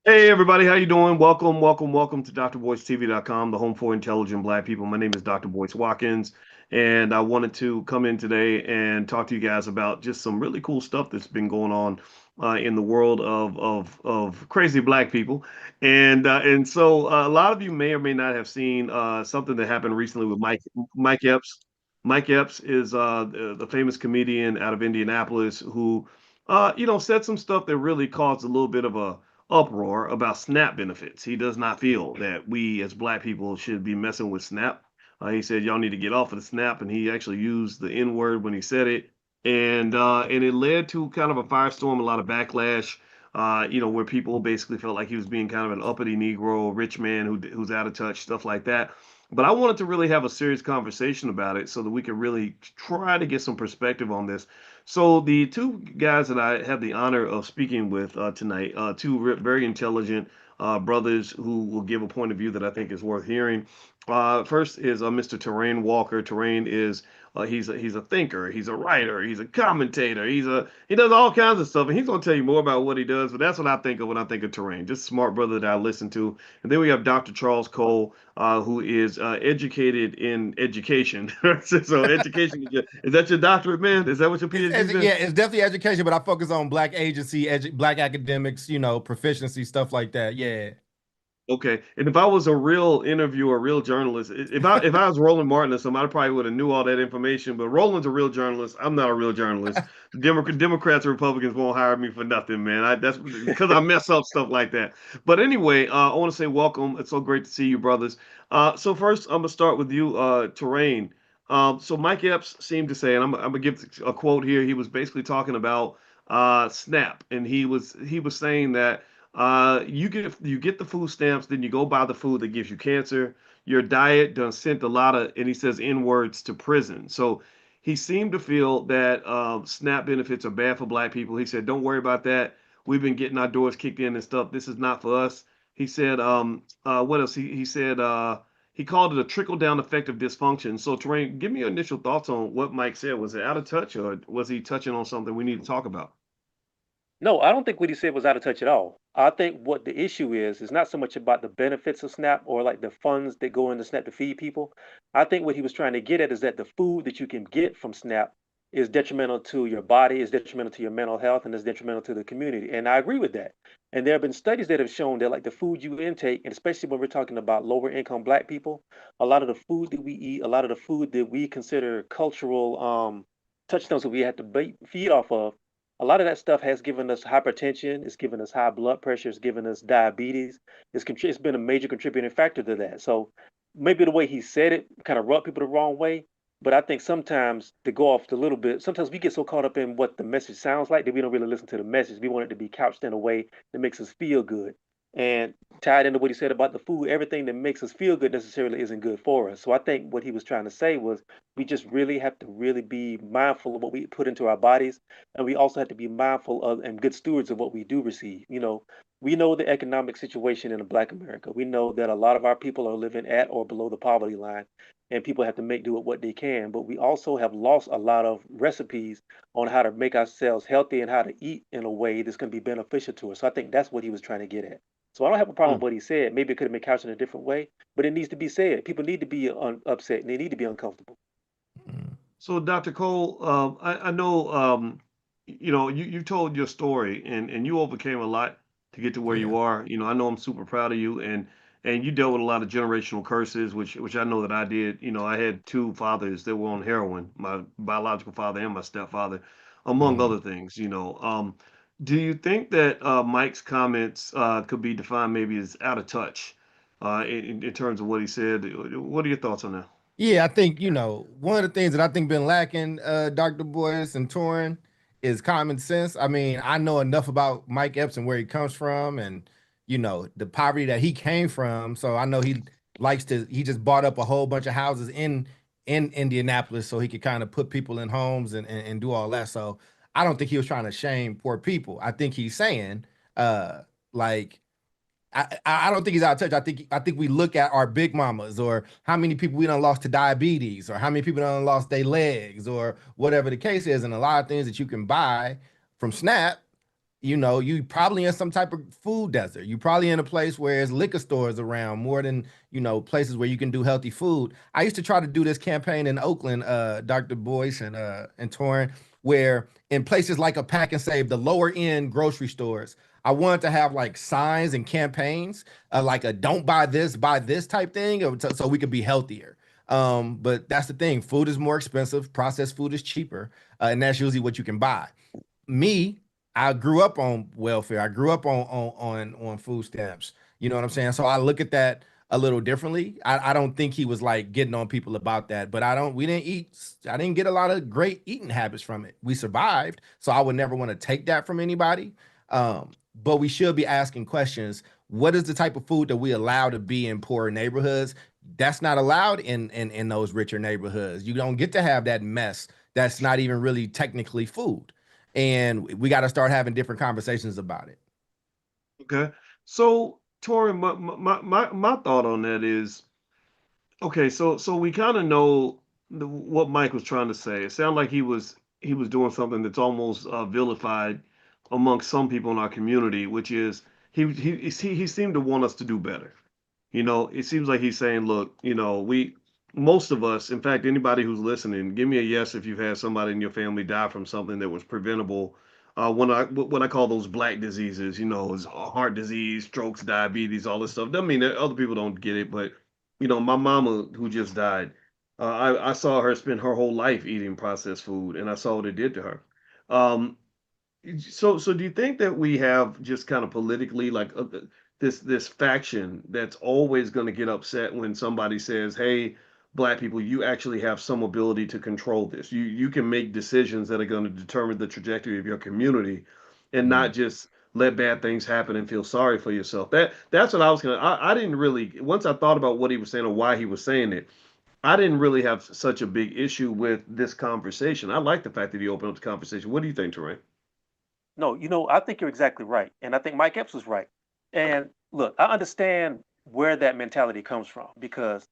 Hey everybody, how you doing? Welcome to drboycetv.com, the home for intelligent Black people. My name is Dr. Boyce Watkins, and I wanted to come in today and talk to you guys about just some really cool stuff that's been going on in the world of crazy Black people. And so a lot of you may or may not have seen something that happened recently with Mike Epps. Mike Epps is the famous comedian out of Indianapolis who said some stuff that really caused a little bit of a uproar about SNAP benefits. He does not feel that we as Black people should be messing with SNAP. He said y'all need to get off of the SNAP, and he actually used the N word when he said it, and it led to kind of a firestorm, a lot of backlash. Where people basically felt like he was being kind of an uppity Negro, rich man who's out of touch, stuff like that. But I wanted to really have a serious conversation about it so that we could really try to get some perspective on this. So the two guys that I have the honor of speaking with tonight, very intelligent brothers who will give a point of view that I think is worth hearing. First is Mr. Terrain Walker. Terrain is he's a thinker, he's a writer, he's a commentator, he does all kinds of stuff, and he's gonna tell you more about what he does. But that's what I think of when I think of Terrain, just a smart brother that I listen to. And then we have Dr. Charles Cole, who is educated in education. So education is that your doctorate, man? Is that what your PhD's in? Yeah, it's definitely education, but I focus on black agency, black academics, proficiency, stuff like that. Yeah. Okay, and if I was a real interviewer, a real journalist, if I was Roland Martin or somebody, I probably would have knew all that information. But Roland's a real journalist. I'm not a real journalist. The Democrats and Republicans won't hire me for nothing, man. That's because I mess up stuff like that. But anyway, I want to say welcome. It's so great to see you, brothers. So first, I'm gonna start with you, Terrain. So Mike Epps seemed to say, and I'm gonna give a quote here. He was basically talking about SNAP, and he was saying that you get the food stamps, then you go buy the food that gives you cancer. Your diet done sent a lot of, and he says N words to prison. So he seemed to feel that SNAP benefits are bad for Black people. He said, "Don't worry about that. We've been getting our doors kicked in and stuff. This is not for us." He said, "What else?" He said he called it a trickle down effect of dysfunction. So, Terrain, give me your initial thoughts on what Mike said. Was it out of touch, or was he touching on something we need to talk about? No, I don't think what he said was out of touch at all. I think what the issue is not so much about the benefits of SNAP or like the funds that go into SNAP to feed people. I think what he was trying to get at is that the food that you can get from SNAP is detrimental to your body, is detrimental to your mental health, and is detrimental to the community. And I agree with that. And there have been studies that have shown that like the food you intake, and especially when we're talking about lower income Black people, a lot of the food that we eat, a lot of the food that we consider cultural touchstones that we have to feed off of, a lot of that stuff has given us hypertension, it's given us high blood pressure, it's given us diabetes. It's been a major contributing factor to that. So maybe the way he said it kind of rubbed people the wrong way. But I think sometimes to go off a little bit, sometimes we get so caught up in what the message sounds like that we don't really listen to the message. We want it to be couched in a way that makes us feel good. And tied into what he said about the food, everything that makes us feel good necessarily isn't good for us. So I think what he was trying to say was we just really have to really be mindful of what we put into our bodies, and we also have to be mindful of and good stewards of what we do receive. We know the economic situation in Black America. We know that a lot of our people are living at or below the poverty line, and people have to make do with what they can. But we also have lost a lot of recipes on how to make ourselves healthy and how to eat in a way that's going to be beneficial to us. So I think that's what he was trying to get at. So I don't have a problem with what he said. Maybe it could have been couched in a different way, but it needs to be said. People need to be upset and they need to be uncomfortable. So, Dr. Cole, I know you told your story, and you overcame a lot to get to where Yeah. you are. I know I'm super proud of you, and you dealt with a lot of generational curses, which I know that I did. I had two fathers that were on heroin, my biological father and my stepfather, among Mhm. other things. Do you think that Mike's comments could be defined maybe as out of touch in terms of what he said? What are your thoughts on that? Yeah, I think, one of the things that I think been lacking, Dr. Boyce and Torrin, is common sense. I mean, I know enough about Mike Epps and where he comes from and, the poverty that he came from. So I know he just bought up a whole bunch of houses in Indianapolis so he could kind of put people in homes and do all that. So I don't think he was trying to shame poor people. I think he's saying, like, I don't think he's out of touch. I think we look at our big mamas or how many people we done lost to diabetes or how many people done lost their legs or whatever the case is, and a lot of things that you can buy from SNAP you probably in some type of food desert. You probably in a place where there's liquor stores around more than, places where you can do healthy food. I used to try to do this campaign in Oakland, Dr. Boyce and Torrin, where in places like a Pack and Save, the lower end grocery stores, I wanted to have like signs and campaigns, like a don't buy this type thing, so we could be healthier. But that's the thing. Food is more expensive. Processed food is cheaper, and that's usually what you can buy. Me, I grew up on welfare. I grew up on food stamps. You know what I'm saying? So I look at that a little differently. I don't think he was like getting on people about that, but I didn't get a lot of great eating habits from it. We survived, so I would never want to take that from anybody. But we should be asking questions. What is the type of food that we allow to be in poor neighborhoods? That's not allowed in those richer neighborhoods. You don't get to have that mess that's not even really technically food, and we got to start having different conversations about it. Okay. So, Tori, my thought on that is, okay, so we kind of know what Mike was trying to say. It sounded like he was doing something that's almost vilified amongst some people in our community, which is he seemed to want us to do better. It seems like he's saying, look, most of us, in fact, anybody who's listening, give me a yes if you've had somebody in your family die from something that was preventable. What I call those black diseases, is heart disease, strokes, diabetes, all this stuff. Doesn't mean that other people don't get it, but my mama who just died, I saw her spend her whole life eating processed food, and I saw what it did to her. Um, so do you think that we have just kind of politically like this faction that's always going to get upset when somebody says, "Hey, black people, you actually have some ability to control this. You can make decisions that are going to determine the trajectory of your community, and Mm. not just let bad things happen and feel sorry for yourself." That's what I was gonna. I didn't really once I thought about what he was saying or why he was saying it. I didn't really have such a big issue with this conversation. I like the fact that he opened up the conversation. What do you think, Terrain? No, I think you're exactly right. And I think Mike Epps was right. And look, I understand where that mentality comes from because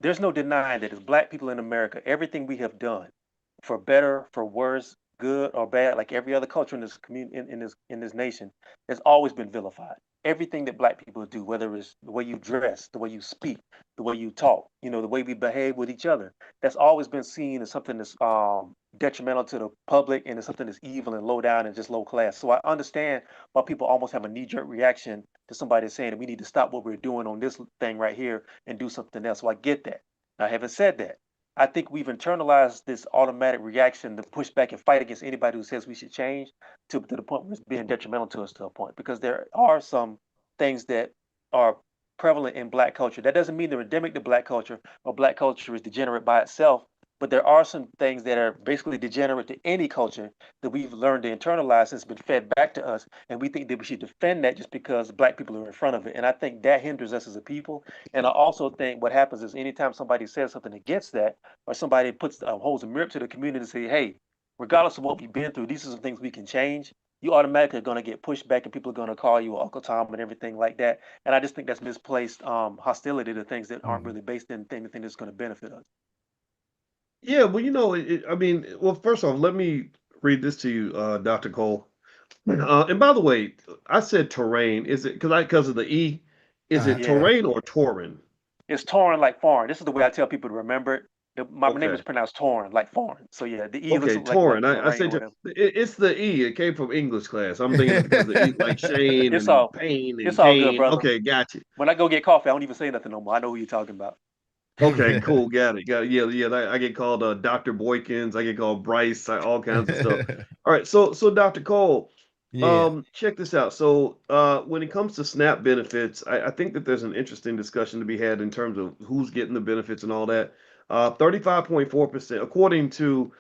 there's no denying that as black people in America, everything we have done, for better, for worse, good or bad, like every other culture in this community in this nation, has always been vilified. Everything that black people do, whether it's the way you dress, the way you speak, the way you talk, the way we behave with each other, that's always been seen as something that's detrimental to the public and it's something that's evil and low down and just low class. So I understand why people almost have a knee-jerk reaction to somebody saying that we need to stop what we're doing on this thing right here and do something else. So I get that. Now, having said that, I think we've internalized this automatic reaction to push back and fight against anybody who says we should change to the point where it's being detrimental to us to a point because there are some things that are prevalent in black culture. That doesn't mean they're endemic to black culture or black culture is degenerate by itself, but there are some things that are basically degenerate to any culture that we've learned to internalize and it's been fed back to us. And we think that we should defend that just because black people are in front of it. And I think that hinders us as a people. And I also think what happens is anytime somebody says something against that, or somebody holds a mirror to the community and say, "Hey, regardless of what we've been through, these are some things we can change." You automatically are going to get pushed back, and people are going to call you Uncle Tom and everything like that. And I just think that's misplaced hostility to things that aren't Mm. really based in anything that's going to benefit us. Yeah, well, I mean, well, first off, let me read this to you, Dr. Cole. And by the way, I said terrain. Is it because of the E? Is Uh-huh. it Yeah, terrain or Torin? it's torn like foreign. This is the way I tell people to remember it. My name is Okay. pronounced torn like foreign. So yeah, the E looks Okay, like Torin. the I rain said or whatever. it's the E. It came from English class. I'm thinking it's because the E like Shane It's and all pain it's and all good, Kane. brother. Okay, got you. When I go get coffee, I don't even say nothing no more. I know who you're talking about. Okay, cool. Got it. Got it. Yeah, yeah. I get called Dr. Boykins. I get called Bryce. All kinds of stuff. All right. So Dr. Cole, Yeah. check this out. So when it comes to SNAP benefits, I think that there's an interesting discussion to be had in terms of who's getting the benefits and all that. 35.4%, according to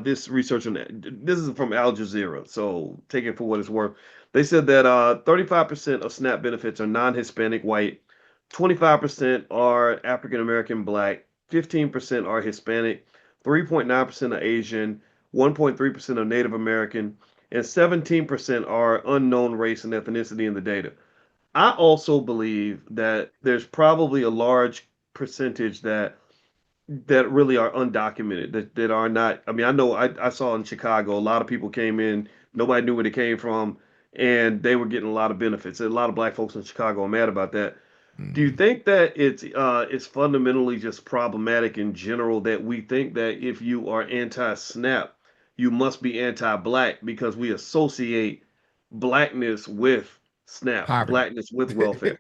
this research, and this is from Al Jazeera, so take it for what it's worth. They said that 35% of SNAP benefits are non-Hispanic white, 25% are African American black, 15% are Hispanic, 3.9% are Asian, 1.3% are Native American, and 17% are unknown race and ethnicity in the data. I also believe that there's probably a large percentage that really are undocumented, that are not. I mean, I know I saw in Chicago a lot of people came in, nobody knew where they came from, and they were getting a lot of benefits. A lot of black folks in Chicago are mad about that. Do you Mhm. think that it's fundamentally just problematic in general that we think that if you are anti-SNAP, you must be anti-black because we associate blackness with SNAP, Poverty. blackness with welfare?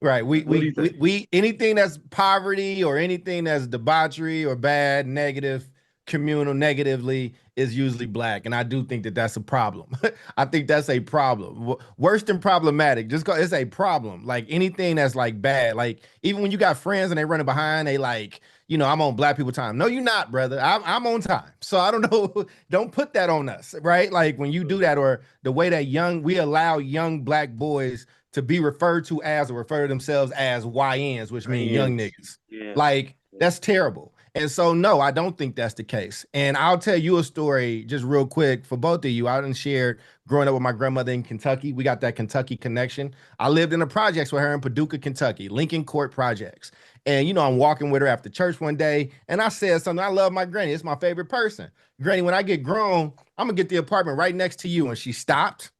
Right. We, What do you we we think? we anything that's poverty or anything that's debauchery or bad, negative, communal, negatively is usually black, and I do think that that's a problem. I think that's a problem. Worse than problematic. Just go. It's a problem. Like anything that's like bad. Like even when you got friends and they running behind, they like, I'm on black people time. No, you're not, brother. I'm on time. So I don't know. Don't put that on us, right? Like when you do that, or the way that we allow young black boys to be referred to as or refer to themselves as YNs, which mean young Ends. niggas. Yeah. Like Yeah. that's terrible. And so, no, I don't think that's the case. And I'll tell you a story just real quick for both of you. I done shared growing up with my grandmother in Kentucky. We got that Kentucky connection. I lived in the projects with her in Paducah, Kentucky, Lincoln Court Projects. And, I'm walking with her after church one day, and I said something. I love my granny. It's my favorite person. Granny, when I get grown, I'm going to get the apartment right next to you. And she stopped.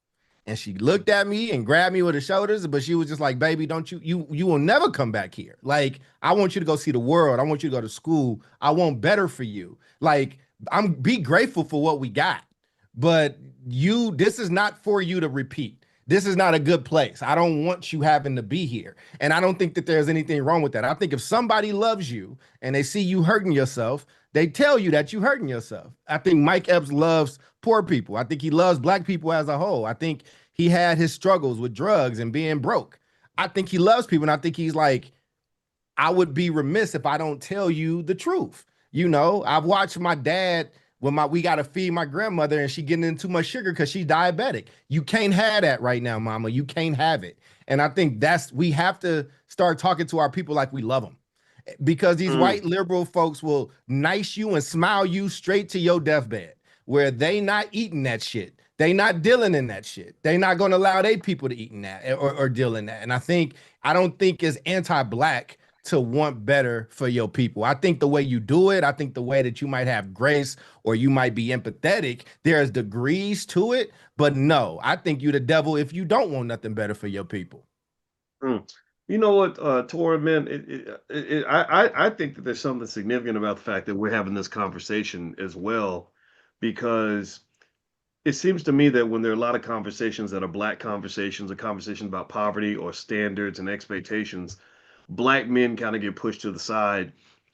And she looked at me and grabbed me with her shoulders, but she was just like, baby, don't you will never come back here. Like, I want you to go see the world. I want you to go to school. I want better for you. Like, be grateful for what we got. But this is not for you to repeat. This is not a good place. I don't want you having to be here. And I don't think that there's anything wrong with that. I think if somebody loves you and they see you hurting yourself, they tell you that you hurting yourself. I think Mike Epps loves poor people. I think he loves black people as a whole. I think he had his struggles with drugs and being broke. I think he loves people, and I think he's like, I would be remiss if I don't tell you the truth. I've watched my dad when we got to feed my grandmother and she getting in too much sugar because she's diabetic. You can't have that right now, mama. You can't have it. And I think we have to start talking to our people like we love them, because these Mm. white liberal folks will nice you and smile you straight to your deathbed, where they not eating that shit. They not dealing in that shit. They not going to allow their people to eat in that, or deal in that. And I don't think it's anti-black to want better for your people. I think the way you do it, I think the way that you might have grace or you might be empathetic, there's degrees to it. But no, I think you the devil if you don't want nothing better for your people. Mm. You know what, Tora, man, I think that there's something significant about the fact that we're having this conversation as well, because it seems to me that when there are a lot of conversations that are black conversations, or conversations about poverty or standards and expectations, black men kind of get pushed to the side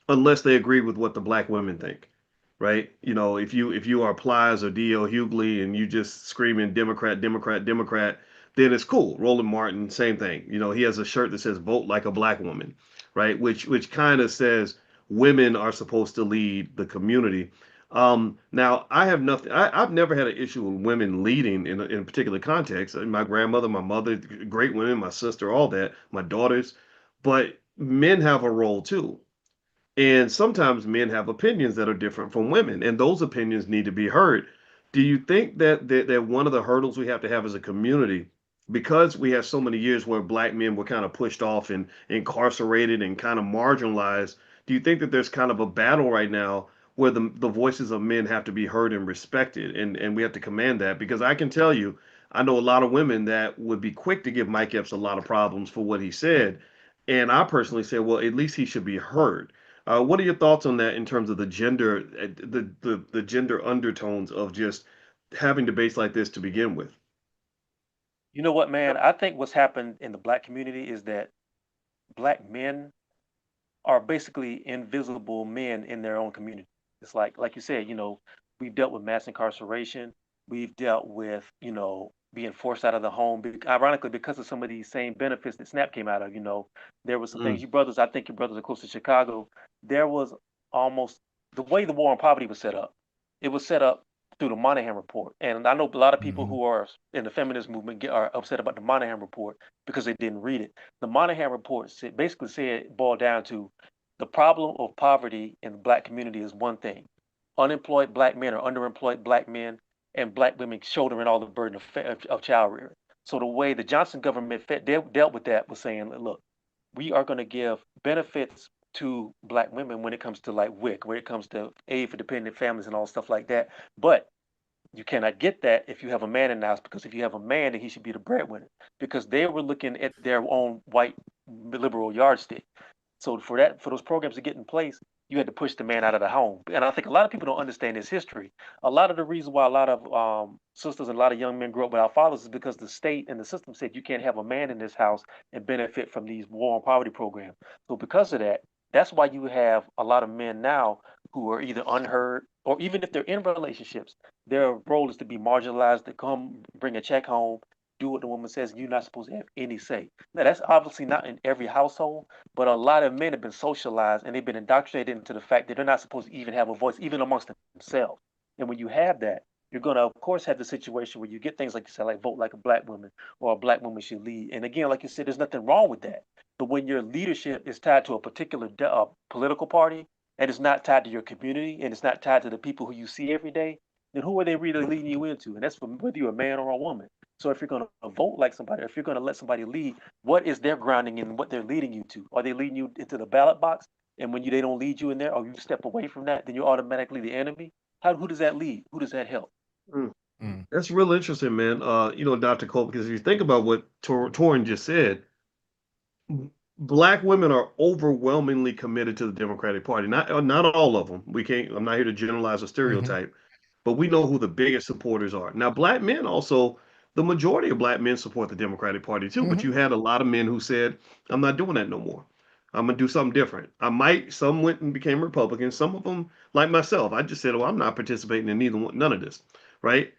unless they agree with what the black women think, right? If you are Plies or D.L. Hughley and you just screaming Democrat, Democrat, Democrat, then it's cool. Roland Martin, same thing. He has a shirt that says "Vote like a black woman," right? Which kind of says women are supposed to lead the community. Now I have nothing. I've never had an issue with women leading in a particular context. My grandmother, my mother, great women, my sister, all that, my daughters. But men have a role too. And sometimes men have opinions that are different from women, and those opinions need to be heard. Do you think that one of the hurdles we have to have as a community, because we have so many years where black men were kind of pushed off and incarcerated and kind of marginalized, do you think that there's kind of a battle right now where the voices of men have to be heard and respected, and we have to command that? Because I can tell you, I know a lot of women that would be quick to give Mike Epps a lot of problems for what he said, and I personally say, well, at least he should be heard. What are your thoughts on that in terms of the gender, the gender undertones of just having debates like this to begin with? You know what, man? I think what's happened in the black community is that black men are basically invisible men in their own community. It's like you said, we've dealt with mass incarceration, we've dealt with, being forced out of the home. Ironically, because of some of these same benefits that SNAP came out of, there was some things. Mm, You brothers, I think your brothers are close to Chicago. There was almost the way the war on poverty was set up. It was set up through the Monahan report, and I know a lot of people Mhm. who are in the feminist movement are upset about the Monahan report because they didn't read it. The Monahan report basically said, boiled down to, the problem of poverty in the black community is one thing: unemployed black men or underemployed black men, and black women shouldering all the burden of child rearing. So the way the Johnson government dealt with that was saying, look, we are going to give benefits to black women when it comes to like WIC, when it comes to aid for dependent families and all stuff like that. But You cannot get that if you have a man in the house, because if you have a man, then he should be the breadwinner, because they were looking at their own white liberal yardstick. So for those programs to get in place, you had to push the man out of the home. And I think a lot of people don't understand his history. A lot of the reason why a lot of sisters and a lot of young men grew up without fathers is because the state and the system said you can't have a man in this house and benefit from these war on poverty programs. So because of that, that's why you have a lot of men now who are either unheard, or even if they're in relationships, their role is to be marginalized, to come bring a check home, do what the woman says, and you're not supposed to have any say. Now, that's obviously not in every household, but a lot of men have been socialized and they've been indoctrinated into the fact that they're not supposed to even have a voice, even amongst themselves. And when you have that, you're going to, of course, have the situation where you get things like you said, like vote like a black woman, or a black woman should lead. And again, like you said, there's nothing wrong with that. But when your leadership is tied to a particular political party, and it's not tied to your community, and it's not tied to the people who you see every day, then who are they really leading you into? And that's whether you're a man or a woman. So if you're going to vote like somebody, or if you're going to let somebody lead, what is their grounding in what they're leading you to? Are they leading you into the ballot box? And when they don't lead you in there, or you step away from that, then you're automatically the enemy. Who does that lead? Who does that help? That's real interesting, man. Dr. Cole, because if you think about what Torrin just said, Black women are overwhelmingly committed to the Democratic Party. Not all of them. I'm not here to generalize or stereotype, but we know who the biggest supporters are. Now, Black men also, the majority of Black men support the Democratic Party too, but you had a lot of men who said, I'm not doing that no more. I'm gonna do something different. Some went and became Republicans. Some of them, like myself, I just said, "Oh, I'm not participating in none of this." Right?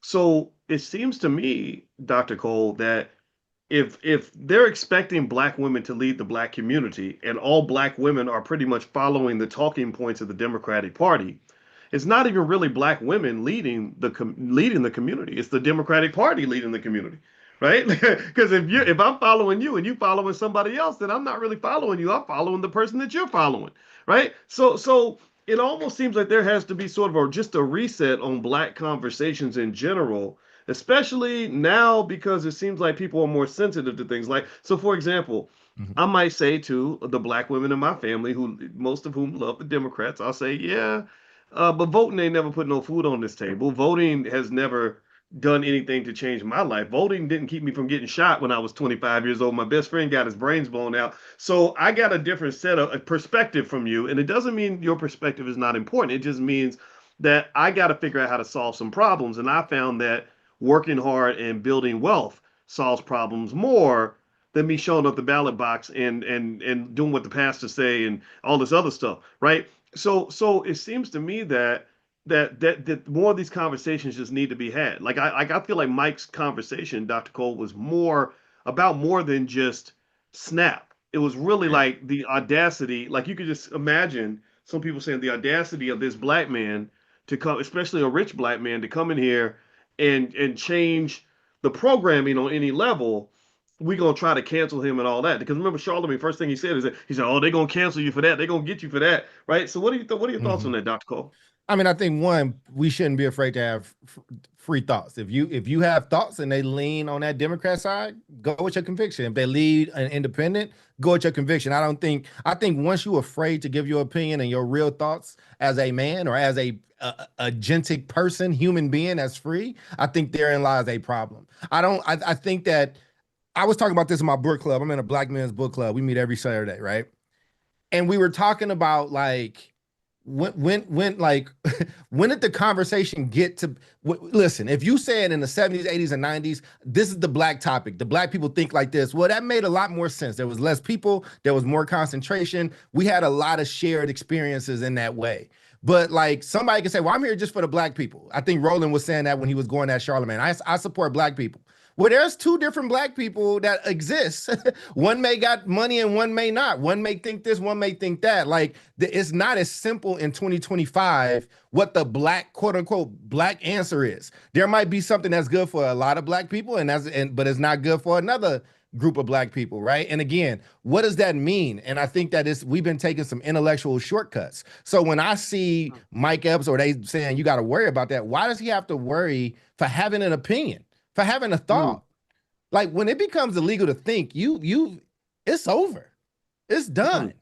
So it seems to me, Dr. Cole, that if they're expecting Black women to lead the Black community, and all Black women are pretty much following the talking points of the Democratic Party, it's not even really Black women leading the community. It's the Democratic Party leading the community, right? Because if I'm following you and you following somebody else, then I'm not really following you. I'm following the person that you're following, right? So it almost seems like there has to be sort of just a reset on Black conversations in general, especially now, because it seems like people are more sensitive to things like, so for example, I might say to the Black women in my family, who most of whom love the Democrats, I'll say, yeah, but voting ain't never put no food on this table. Voting has never done anything to change my life. Voting didn't keep me from getting shot when I was 25 years old. My best friend got his brains blown out. So I got a different set of perspective from you. And it doesn't mean your perspective is not important. It just means that I got to figure out how to solve some problems. And I found that working hard and building wealth solves problems more than me showing up the ballot box and doing what the pastors say and all this other stuff, right? So it seems to me that more of these conversations just need to be had. Like I feel like Mike's conversation, Dr. Cole, was more than just SNAP. It was really like the audacity. Like you could just imagine some people saying the audacity of this Black man to come, especially a rich Black man, to come in here and change the programming on any level. We're gonna try to cancel him and all that. Because remember, Charlemagne, first thing he said is that he said, "Oh, they're gonna cancel you for that. They're gonna get you for that." Right? So what are your thoughts on that, Dr. Cole? I mean, I think one, we shouldn't be afraid to have free thoughts. If you have thoughts and they lean on that Democrat side, go with your conviction. If they lead an independent, go with your conviction. I think once you're afraid to give your opinion and your real thoughts as a man or as a agentic person, human being that's free, I think therein lies a problem. I think that I was talking about this in my book club. I'm in a Black men's book club. We meet every Saturday, right? And we were talking about like, when when did the conversation get to listen, if you say it in the 70s, 80s, and 90s, this is the Black topic, the Black people think like this, well, that made a lot more sense. There was less people, there was more concentration, we had a lot of shared experiences in that way. But like somebody can say, well, I'm here just for the Black people. I think Roland was saying that when he was going at Charlemagne. I support Black people. Well, there's two different Black people that exist. One may got money and one may not. One may think this, one may think that. Like, it's not as simple in 2025 what the Black, quote unquote, Black answer is. There might be something that's good for a lot of Black people, but it's not good for another group of Black people, right? And again, what does that mean? And I think that we've been taking some intellectual shortcuts. So when I see Mike Epps or they saying you got to worry about that, why does he have to worry for having an opinion? For having a thought? Like when it becomes illegal to think, it's over. It's done.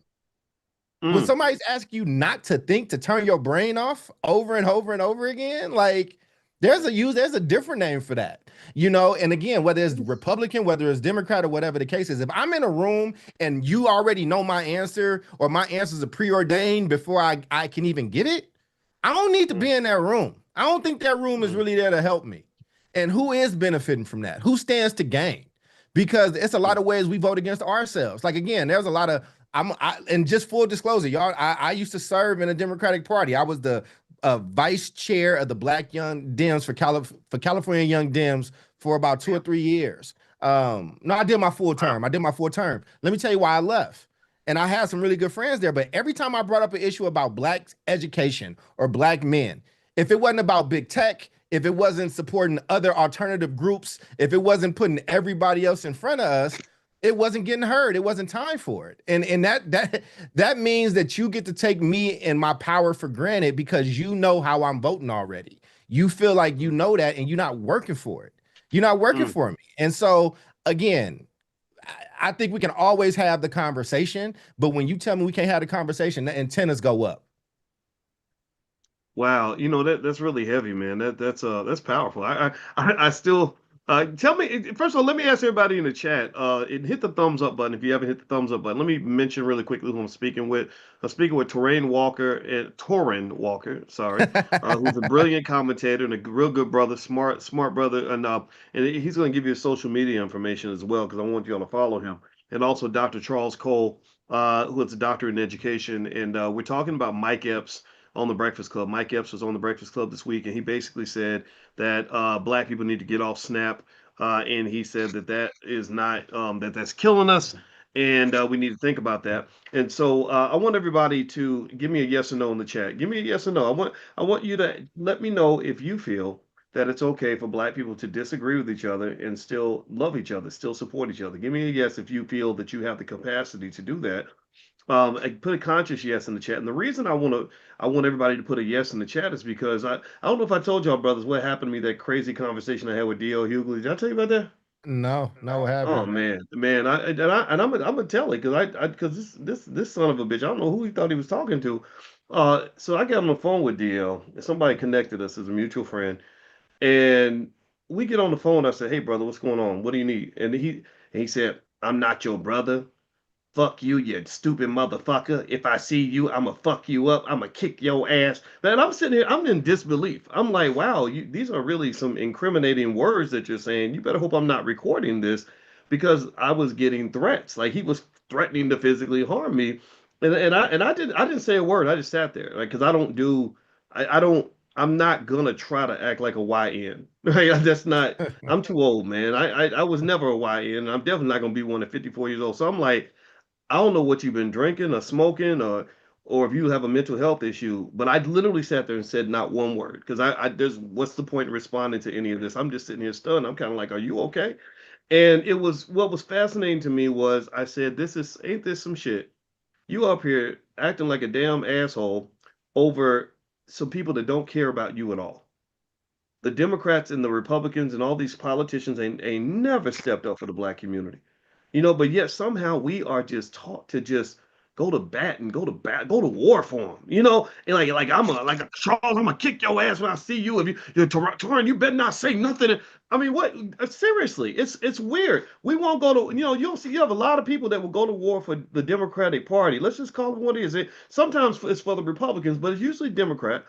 when somebody's asking you not to think, to turn your brain off over and over and over again, like there's a different name for that, you know. And again, whether it's Republican, whether it's Democrat, or whatever the case is, if I'm in a room and you already know my answer, or my answers are preordained before I can even get it, I don't need to be in that room. I don't think that room is really there to help me. And who is benefiting from that? Who stands to gain? Because it's a lot of ways we vote against ourselves. Like, again, there's a lot of, and just full disclosure, y'all, I used to serve in a Democratic Party. I was the vice chair of the Black Young Dems for California Young Dems for about 2 or 3 years. No, I did my full term. Let me tell you why I left. And I had some really good friends there. But every time I brought up an issue about Black education or Black men, if it wasn't about big tech, if it wasn't supporting other alternative groups, if it wasn't putting everybody else in front of us, it wasn't getting heard. It wasn't time for it. And that means that you get to take me and my power for granted because you know how I'm voting already. You feel like you know that, and you're not working for it. You're not working for me. And so, again, I think we can always have the conversation, but when you tell me we can't have the conversation, the antennas go up. Wow, you know that's really heavy, man. That's powerful. I still tell me first of all. Let me ask everybody in the chat. Hit the thumbs up button if you haven't hit the thumbs up button. Let me mention really quickly who I'm speaking with. I'm speaking with Torin Walker. Sorry, who's a brilliant commentator and a real good brother, smart brother, and he's going to give you his social media information as well because I want you all to follow him. And also Dr. Charles Cole, who is a doctor in education, and we're talking about Mike Epps on the Breakfast Club. Mike Epps was on the Breakfast Club this week, and he basically said that Black people need to get off SNAP, and he said that is not that's killing us, and we need to think about that. And so I want everybody to give me a yes or no in the chat. Give me a yes or no. I want you to let me know if you feel that it's okay for Black people to disagree with each other and still love each other, still support each other. Give me a yes if you feel that you have the capacity to do that. I put a conscious yes in the chat, and the reason I want everybody to put a yes in the chat is because I don't know if I told y'all brothers what happened to me, that crazy conversation I had with D.L. Hughley. Did I tell you about that? No, what Oh happened? man, I'm gonna tell it because this son of a bitch, I don't know who he thought he was talking to. So I got on the phone with DL, and somebody connected us as a mutual friend, and we get on the phone. I said, "Hey brother, what's going on? What do you need?" And he said, "I'm not your brother. Fuck you, you stupid motherfucker. If I see you, I'ma fuck you up. I'ma kick your ass." Man, I'm sitting here, I'm in disbelief. I'm like, wow, these are really some incriminating words that you're saying. You better hope I'm not recording this because I was getting threats. Like he was threatening to physically harm me. And I didn't say a word. I just sat there. Like, because I don't I'm not gonna try to act like a YN. Right? That's not I'm too old, man. I was never a YN. I'm definitely not gonna be one at 54 years old. So I'm like, I don't know what you've been drinking or smoking or if you have a mental health issue, but I literally sat there and said not one word because I there's what's the point of responding to any of this? I'm just sitting here stunned. I'm kind of like, are you okay? And it was what was fascinating to me was I said, ain't this some shit? You up here acting like a damn asshole over some people that don't care about you at all. The Democrats and the Republicans and all these politicians ain't never stepped up for the Black community. But yet somehow we are just taught to just go to bat and go to war for them. And like like a Charles, I'm gonna kick your ass when I see you. If you're Torin, you better not say nothing. I mean, what? Seriously, it's weird. We won't go to you have a lot of people that will go to war for the Democratic Party. Let's just call it what it is. Sometimes it's for the Republicans, but it's usually Democrat.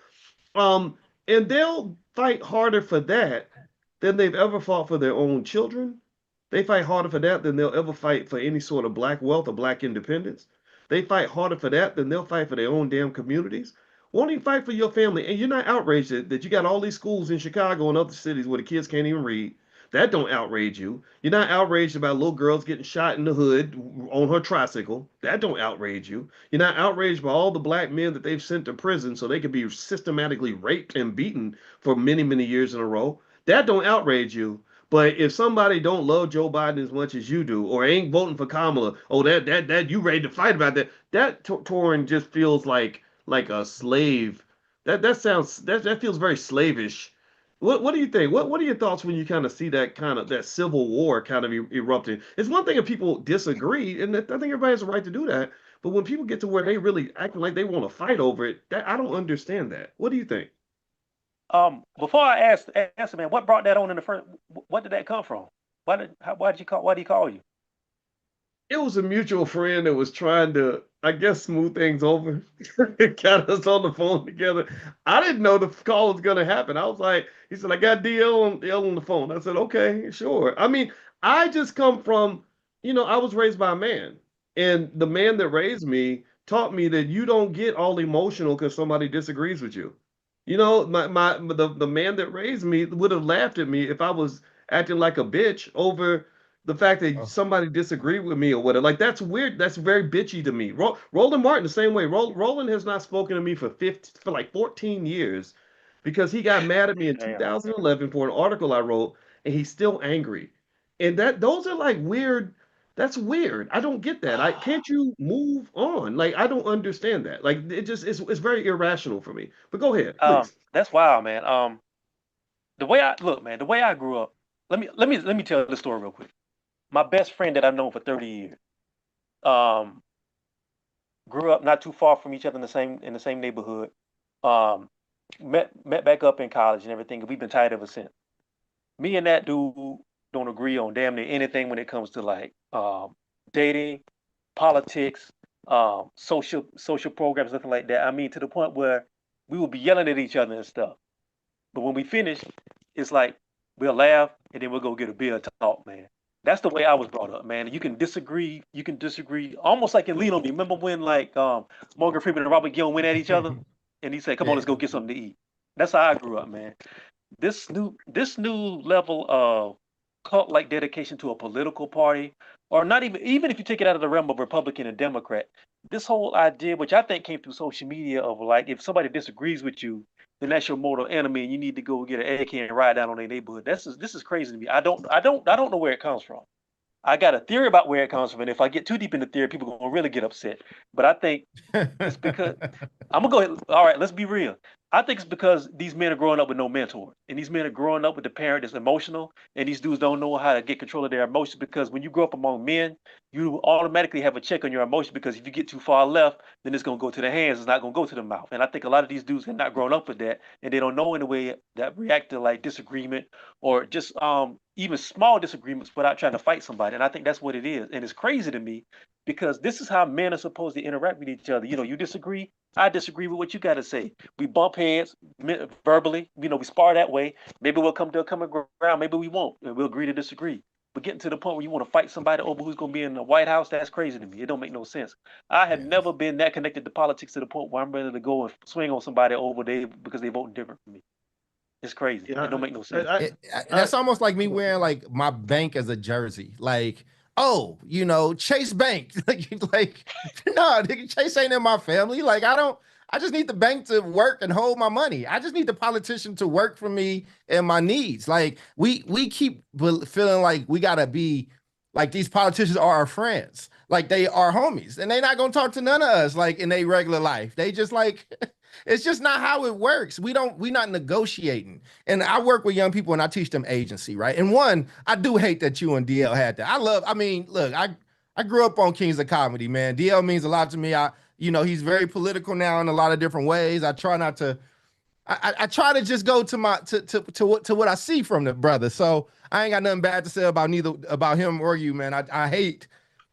Um, and they'll fight harder for that than they've ever fought for their own children. They fight harder for that than they'll ever fight for any sort of Black wealth or Black independence. They fight harder for that than they'll fight for their own damn communities. Won't even fight for your family. And you're not outraged that you got all these schools in Chicago and other cities where the kids can't even read. That don't outrage you. You're not outraged about little girls getting shot in the hood on her tricycle. That don't outrage you. You're not outraged by all the Black men that they've sent to prison so they could be systematically raped and beaten for many, many years in a row. That don't outrage you. But if somebody don't love Joe Biden as much as you do, or ain't voting for Kamala, oh that you ready to fight about that? That Torin just feels like a slave. That feels very slavish. What do you think? What are your thoughts when you kind of see that civil war kind of erupting? It's one thing if people disagree, and I think everybody has a right to do that. But when people get to where they really acting like they want to fight over it, that I don't understand that. What do you think? Before I answer, man, what brought that on in the first? What did that come from? Why did he call you? It was a mutual friend that was trying to, I guess, smooth things over. Got us on the phone together. I didn't know the call was gonna happen. I was like, he said, I got DL on the phone. I said, okay, sure. I mean, I just come from, I was raised by a man, and the man that raised me taught me that you don't get all emotional because somebody disagrees with you. The man that raised me would have laughed at me if I was acting like a bitch over the fact that Oh, somebody disagreed with me or whatever. Like, that's weird. That's very bitchy to me. Roland Martin the same way. Roland has not spoken to me for like 14 years because he got mad at me in Damn. 2011 for an article I wrote, and he's still angry. And those are like weird. That's weird. I don't get that. I can't you move on? Like, I don't understand that. Like, it's very irrational for me. But go ahead, please. That's wild, man. The way I grew up. Let me tell the story real quick. My best friend that I've known for 30 years. Um, Grew up not too far from each other in the same neighborhood. Um, met back up in college and everything, and we've been tight ever since. Me and that dude don't agree on damn near anything when it comes to like dating, politics, social programs, nothing like that. I mean, to the point where we will be yelling at each other and stuff. But when we finish, it's like we'll laugh and then we'll go get a beer and talk, man. That's the way I was brought up, man. You can disagree, almost like in Lean on Me. Remember when like Morgan Freeman and Robert Gill went at each other, and he said, "Come on, let's yeah. go get something to eat." That's how I grew up, man. This new level of cult like dedication to a political party, or not even if you take it out of the realm of Republican and Democrat, this whole idea, which I think came through social media, of like if somebody disagrees with you, then that's your mortal enemy, and you need to go get an AK and ride down on their neighborhood. This is crazy to me. I don't know where it comes from. I got a theory about where it comes from, and if I get too deep in the theory, people are gonna really get upset. But I think it's because I'm gonna go ahead. All right, let's be real. I think it's because these men are growing up with no mentor, and these men are growing up with the parent that's emotional, and these dudes don't know how to get control of their emotions. Because when you grow up among men, you automatically have a check on your emotions. Because if you get too far left, then it's gonna go to the hands. It's not gonna go to the mouth. And I think a lot of these dudes have not grown up with that, and they don't know in a way that react to like disagreement or just even small disagreements without trying to fight somebody. And I think that's what it is. And it's crazy to me because this is how men are supposed to interact with each other. You disagree, I disagree with what you got to say. We bump heads verbally. We spar that way. Maybe we'll come to a common ground. Maybe we won't, and we'll agree to disagree. But getting to the point where you want to fight somebody over who's going to be in the White House, that's crazy to me. It don't make no sense. I have Yeah. never been that connected to politics to the point where I'm ready to go and swing on somebody over there because they vote different from me. It's crazy. It Yeah, don't make no sense. That's almost like me wearing like my bank as a jersey. Like, oh, Chase Bank. like, no, nigga, Chase ain't in my family. Like, I just need the bank to work and hold my money. I just need the politician to work for me and my needs. Like, we keep feeling like we gotta be like these politicians are our friends, like they are homies, and they not gonna talk to none of us like in their regular life. They just like it's just not how it works. We not negotiating. And I work with young people and I teach them agency, right? And one, I do hate that you and DL had that. Look, I grew up on Kings of Comedy, man. DL means a lot to me. He's very political now in a lot of different ways. I try not to I try to just go to my to what I see from the brother. So I ain't got nothing bad to say about him or you, man. I hate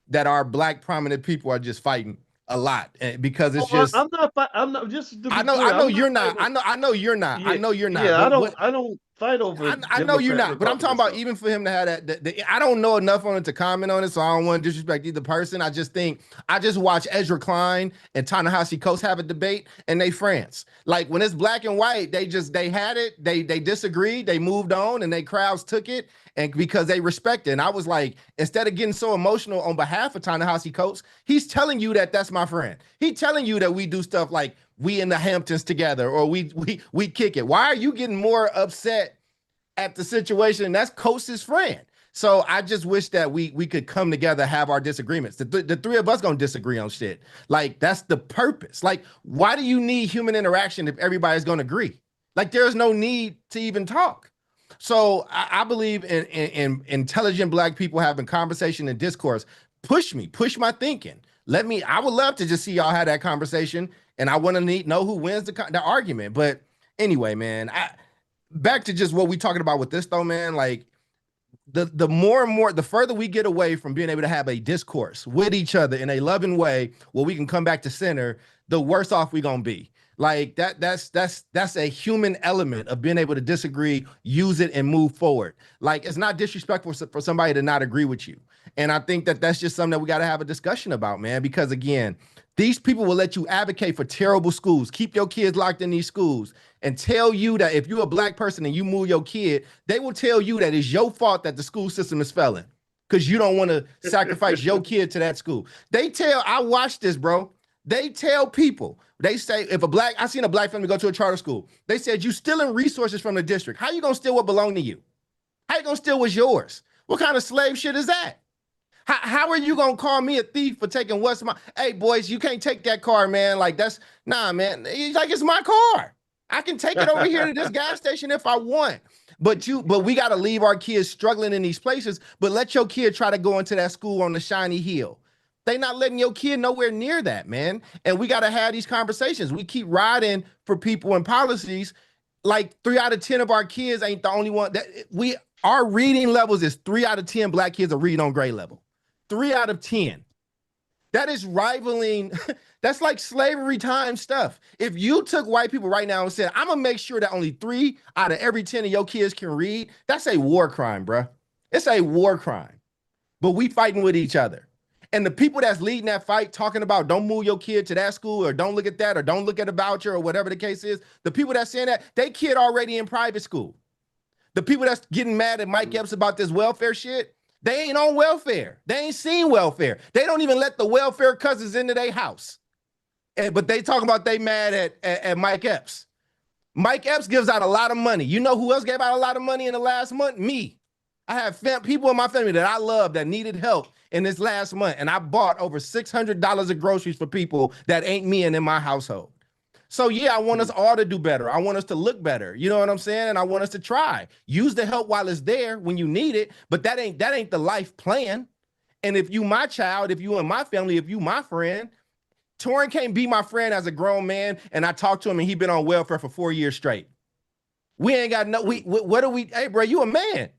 that our black prominent people are just fighting a lot because it's just I'm not. I'm not. Just to be I know clear, I'm you're not not. I know you're not. Yeah, I know you're not. yeah. But what I don't fight over I know you're Democrat not, but I'm Republican talking about stuff. even for him to have that. I don't know enough on it to comment on it, so I don't want to disrespect either person. I just watched Ezra Klein and Ta-Nehisi Coates have a debate, and they friends. Like when it's black and white, they had it, they disagreed, they moved on, and they crowds took it, and because they respect it. And I was like, instead of getting so emotional on behalf of Ta-Nehisi Coates, he's telling you that that's my friend. He's telling you that we do stuff like we in the Hamptons together, or we kick it. Why are you getting more upset at the situation? That's Coates' friend. So I just wish that we could come together, have our disagreements. The three of us gonna disagree on shit. Like that's the purpose. Like, why do you need human interaction if everybody's gonna agree? Like, there's no need to even talk. So I believe in intelligent black people having conversation and discourse. Push my thinking. I would love to just see y'all have that conversation, and I want to know who wins the argument. But anyway, man, back to just what we talking about with this though, man. Like the more and more, the further we get away from being able to have a discourse with each other in a loving way where we can come back to center, the worse off we gonna be. Like that's a human element of being able to disagree, use it, and move forward. Like it's not disrespectful for somebody to not agree with you. And I think that that's just something that we got to have a discussion about, man, because again, these people will let you advocate for terrible schools, keep your kids locked in these schools, and tell you that if you're a black person and you move your kid, they will tell you that it's your fault that the school system is failing because you don't want to sacrifice your kid to that school. I watched this, bro. They tell people, they say, I seen a black family go to a charter school. They said, you stealing resources from the district. How you going to steal what belonged to you? How you going to steal what's yours? What kind of slave shit is that? How are you going to call me a thief for taking what's my, hey, boys, you can't take that car, man. Like, nah, man. He's like, it's my car. I can take it over here to this gas station if I want. But we got to leave our kids struggling in these places, but let your kid try to go into that school on the shiny hill. They not letting your kid nowhere near that, man. And we got to have these conversations. We keep riding for people and policies. Like 3 out of 10 of our kids ain't the only one that our reading levels is 3 out of 10 black kids are reading on grade level. 3 out of 10. That is rivaling. That's like slavery time stuff. If you took white people right now and said, I'm going to make sure that only 3 out of every 10 of your kids can read, that's a war crime, bro. It's a war crime. But we fighting with each other. And the people that's leading that fight, talking about don't move your kid to that school or don't look at that or don't look at a voucher or whatever the case is, the people that's saying that, they kid already in private school. The people that's getting mad at Mike Epps about this welfare shit, they ain't on welfare. They ain't seen welfare. They don't even let the welfare cousins into their house. But they talking about they mad at Mike Epps. Mike Epps gives out a lot of money. You know who else gave out a lot of money in the last month? Me. I have people in my family that I love that needed help in this last month. And I bought over $600 of groceries for people that ain't me and in my household. So yeah, I want us all to do better. I want us to look better. You know what I'm saying? And I want us to try. Use the help while it's there when you need it. But that ain't the life plan. And if you my child, if you in my family, if you my friend, Torrin can't be my friend as a grown man. And I talked to him and he been on welfare for 4 years straight. We ain't got no, what do we, hey, bro, you a man.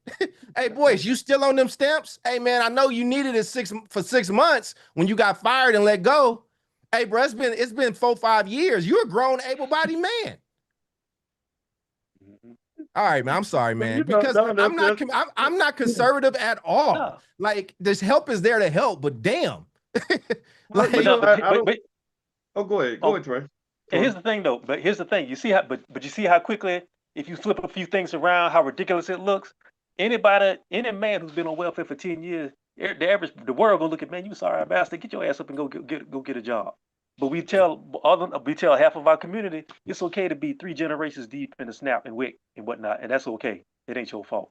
Hey, boys, you still on them stamps? Hey, man, I know you needed it for 6 months when you got fired and let go. Hey, bro, it's been 4, 5 years. You're a grown, able-bodied man. All right, man, I'm sorry, man, because I'm not conservative at all. No. Like, this help is there to help, but damn. Like, go ahead. Go ahead, Trey. And here's the thing, though. But here's the thing. You see how, but you see how quickly, if you flip a few things around, how ridiculous it looks. Any man who's been on welfare for 10 years, the world gonna look at, man, you sorry bastard, get your ass up and go get a job. But we tell half of our community it's okay to be 3 generations deep in the SNAP and WIC and whatnot, and that's okay. It ain't your fault.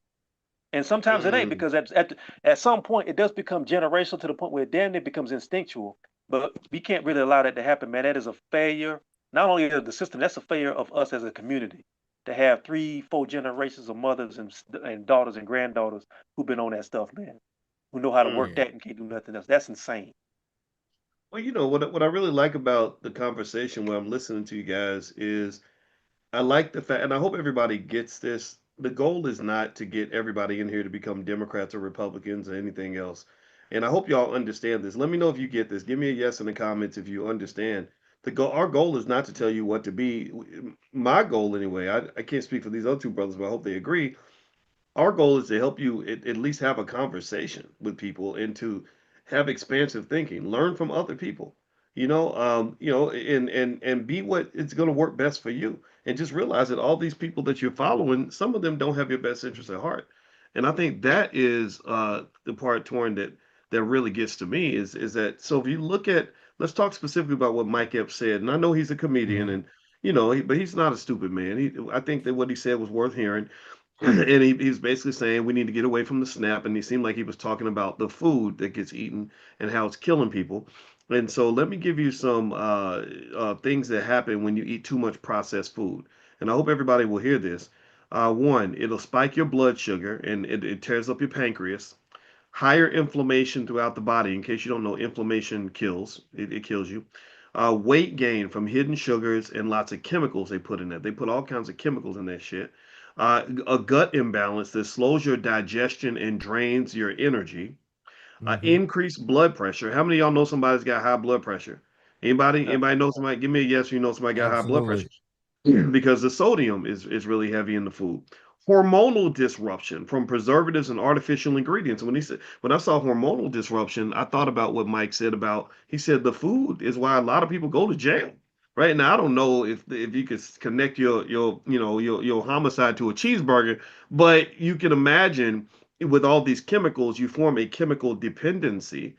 And sometimes it ain't, because at some point it does become generational to the point where damn it becomes instinctual. But we can't really allow that to happen, man. That is a failure, not only of the system, that's a failure of us as a community, to have 3, 4 generations of mothers and daughters and granddaughters who've been on that stuff, man, who know how to work that and can't do nothing else. That's insane. Well, you know, what I really like about the conversation when I'm listening to you guys is I like the fact, and I hope everybody gets this. The goal is not to get everybody in here to become Democrats or Republicans or anything else. And I hope y'all understand this. Let me know if you get this. Give me a yes in the comments if you understand. Our goal is not to tell you what to be. My goal, anyway, I can't speak for these other 2 brothers, but I hope they agree. Our goal is to help you at least have a conversation with people and to have expansive thinking, learn from other people, and be what it's going to work best for you. And just realize that all these people that you're following, some of them don't have your best interest at heart. And I think that is the part, Torrin, that really gets to me is that, so if you look at, let's talk specifically about what Mike Epps said. And I know he's a comedian and, but he's not a stupid man. I think that what he said was worth hearing. And he's basically saying we need to get away from the SNAP. And he seemed like he was talking about the food that gets eaten and how it's killing people. And so let me give you some things that happen when you eat too much processed food. And I hope everybody will hear this. 1, it'll spike your blood sugar and it tears up your pancreas. higher inflammation throughout the body. In case you don't know, inflammation kills, it kills you. Weight gain from hidden sugars and lots of chemicals they put in there. They put all kinds of chemicals in that shit. A gut imbalance that slows your digestion and drains your energy. Mm-hmm. Increased blood pressure. How many of y'all know somebody's got high blood pressure? Anybody? No. Anybody know somebody? Give me a yes. You know somebody got high blood pressure Absolutely. because the sodium is really heavy in the food. Hormonal disruption from preservatives and artificial ingredients. When I saw hormonal disruption, I thought about what Mike said about. He said the food is why a lot of people go to jail. Right now, I don't know if you could connect your homicide to a cheeseburger, but you can imagine with all these chemicals, you form a chemical dependency.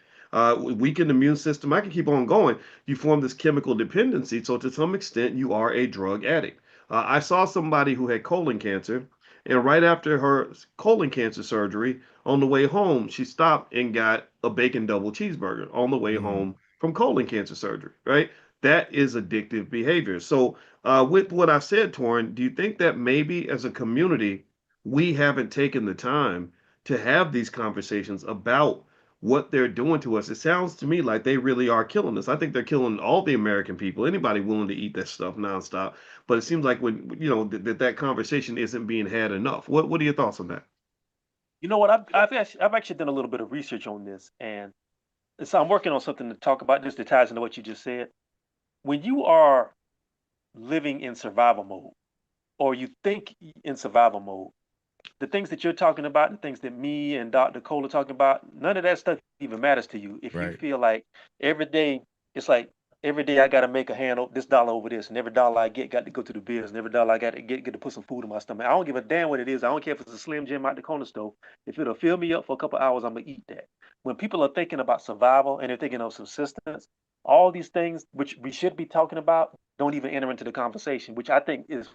Weakened immune system. I can keep on going. You form this chemical dependency. So to some extent, you are a drug addict. I saw somebody who had colon cancer, and right after her colon cancer surgery, on the way home, she stopped and got a bacon double cheeseburger on the way Mm-hmm. home from colon cancer surgery, right? That is addictive behavior. So, with what I've said, Torrin, do you think that maybe as a community, we haven't taken the time to have these conversations about what they're doing to us? It sounds to me like they really are killing us. I think they're killing all the American people, anybody willing to eat that stuff nonstop. But it seems like when that conversation isn't being had enough. What are your thoughts on that? You know what? I've actually done a little bit of research on this, and so I'm working on something to talk about this that ties into what you just said. When you are living in survival mode, or you think in survival mode, the things that you're talking about, the things that me and Dr. Cole are talking about, none of that stuff even matters to you. If you Right. feel like every day, it's like every day I got to make a handle this dollar over this, and every dollar I get got to go to the bills, and every dollar I got to get to put some food in my stomach. I don't give a damn what it is. I don't care if it's a Slim Jim out the corner store. If it'll fill me up for a couple hours, I'm gonna eat that. When people are thinking about survival and they're thinking of subsistence, all these things which we should be talking about don't even enter into the conversation, which I think is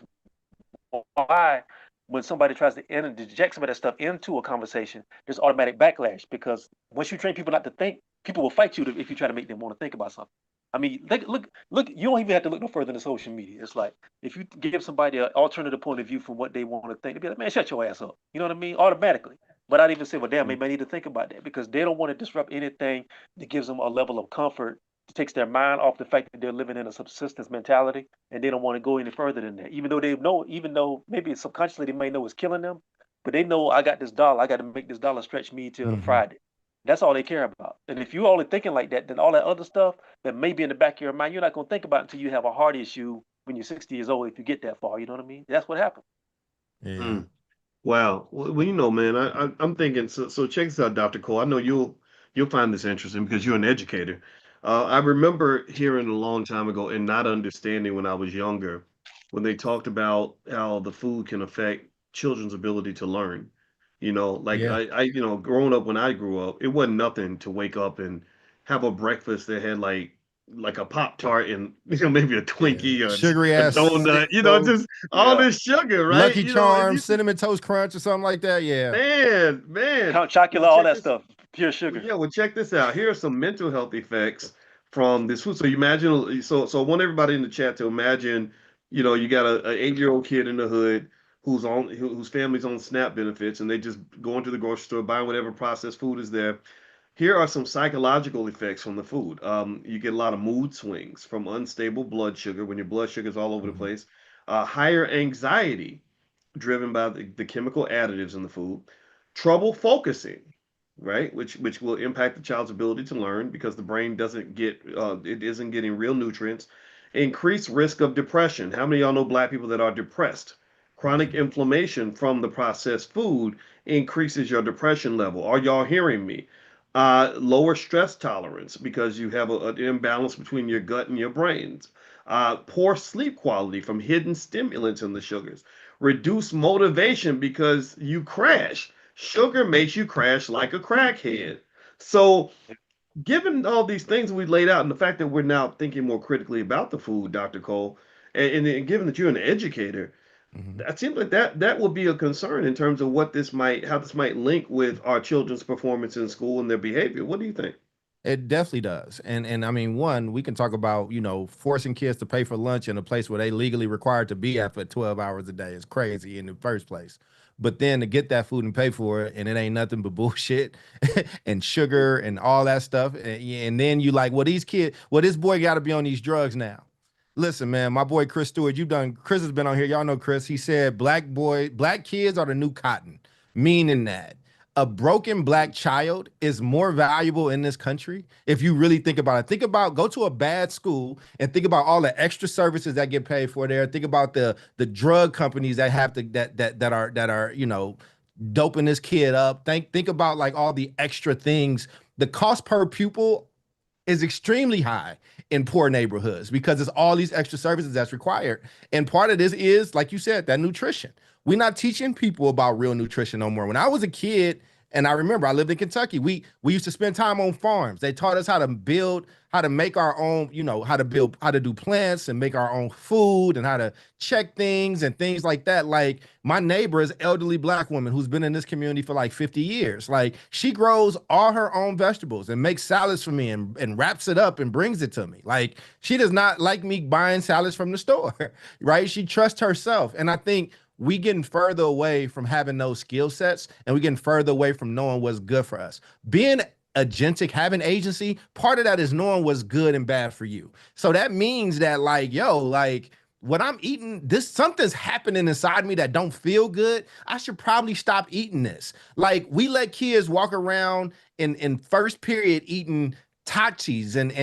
why when somebody tries to interject some of that stuff into a conversation, there's automatic backlash because once you train people not to think, people will fight you if you try to make them want to think about something. I mean, look. You don't even have to look no further than social media. It's like if you give somebody an alternative point of view from what they want to think, they'll be like, "Man, shut your ass up." You know what I mean? Automatically. But I'd even say, "Well, damn, maybe I need to think about that," because they don't want to disrupt anything that gives them a level of comfort, takes their mind off the fact that they're living in a subsistence mentality and they don't want to go any further than that. Even though they know, even though maybe subconsciously they may know it's killing them, but they know I got this dollar, I got to make this dollar stretch me till Mm-hmm. Friday. That's all they care about. And if you're only thinking like that, then all that other stuff that may be in the back of your mind, you're not gonna think about it until you have a heart issue when you're 60 years old. If you get that far, you know what I mean? That's what happened. Yeah. Mm. Wow. Well, man, I'm thinking. So check this out, Dr. Cole. I know you'll find this interesting because you're an educator. I remember hearing a long time ago and not understanding when I was younger when they talked about how the food can affect children's ability to learn. Like Yeah. growing up when I grew up, it wasn't nothing to wake up and have a breakfast that had like a Pop Tart and maybe a Yeah. Twinkie or Sugary a ass donut, cereal, just all Yeah. this sugar, right? Lucky And Charms, you just cinnamon toast crunch, or something like that. Yeah. man. Count Chocula, Well, all check that this. stuff, pure Well, sugar. yeah, well, check this out. Here are some mental health effects from this food. So you imagine. So I want everybody in the chat to imagine. You got a 8-year-old kid in the hood whose family's on SNAP benefits, and they just go into the grocery store buying whatever processed food is there. Here are some psychological effects from the food. You get a lot of mood swings from unstable blood sugar when your blood sugar is all over the Mhm. place. Higher anxiety driven by the chemical additives in the food. Trouble focusing, right, which will impact the child's ability to learn because the brain doesn't get it isn't getting real nutrients. Increased risk of depression. How many of y'all know black people that are depressed? Chronic Mhm. inflammation from the processed food increases your depression level. Are y'all hearing me? Lower stress tolerance because you have an imbalance between your gut and your brains. Poor sleep quality from hidden stimulants in the sugars. Reduce motivation because you crash. Sugar makes you crash like a crackhead. So, given all these things we laid out and the fact that we're now thinking more critically about the food, Dr. Cole, and given that you're an educator, Mhm. that seems like that would be a concern in terms of how this might link with our children's performance in school and their behavior. What do you think? It definitely does. And I mean, one, we can talk about, forcing kids to pay for lunch in a place where they legally required to be at for 12 hours a day is crazy in the first place. But then to get that food and pay for it, and it ain't nothing but bullshit and sugar and all that stuff. And then you like, well, this boy got to be on these drugs now. Listen, man, my boy Chris Stewart, Chris has been on here. Y'all know Chris. He said black kids are the new cotton, meaning that a broken black child is more valuable in this country if you really think about it. Go to a bad school and think about all the extra services that get paid for there. Think about the drug companies that have to that are doping this kid up. Think about like all the extra things. The cost per pupil is extremely high in poor neighborhoods because it's all these extra services that's required. And part of this is, like you said, that nutrition. We're not teaching people about real nutrition no more. When I was a kid, and I remember I lived in Kentucky, we used to spend time on farms. They taught us how to make our own, how to do plants and make our own food and how to check things and things like that. Like my neighbor is an elderly black woman who's been in this community for like 50 years. Like she grows all her own vegetables and makes salads for me and wraps it up and brings it to me. Like she does not like me buying salads from the store, right? She trusts herself. And I think we getting further away from having those skill sets, and we getting further away from knowing what's good for us. Being agentic, having agency, part of that is knowing what's good and bad for you. So that means that like, what I'm eating, something's happening inside me that don't feel good. I should probably stop eating this. Like we let kids walk around in first period eating Tachis and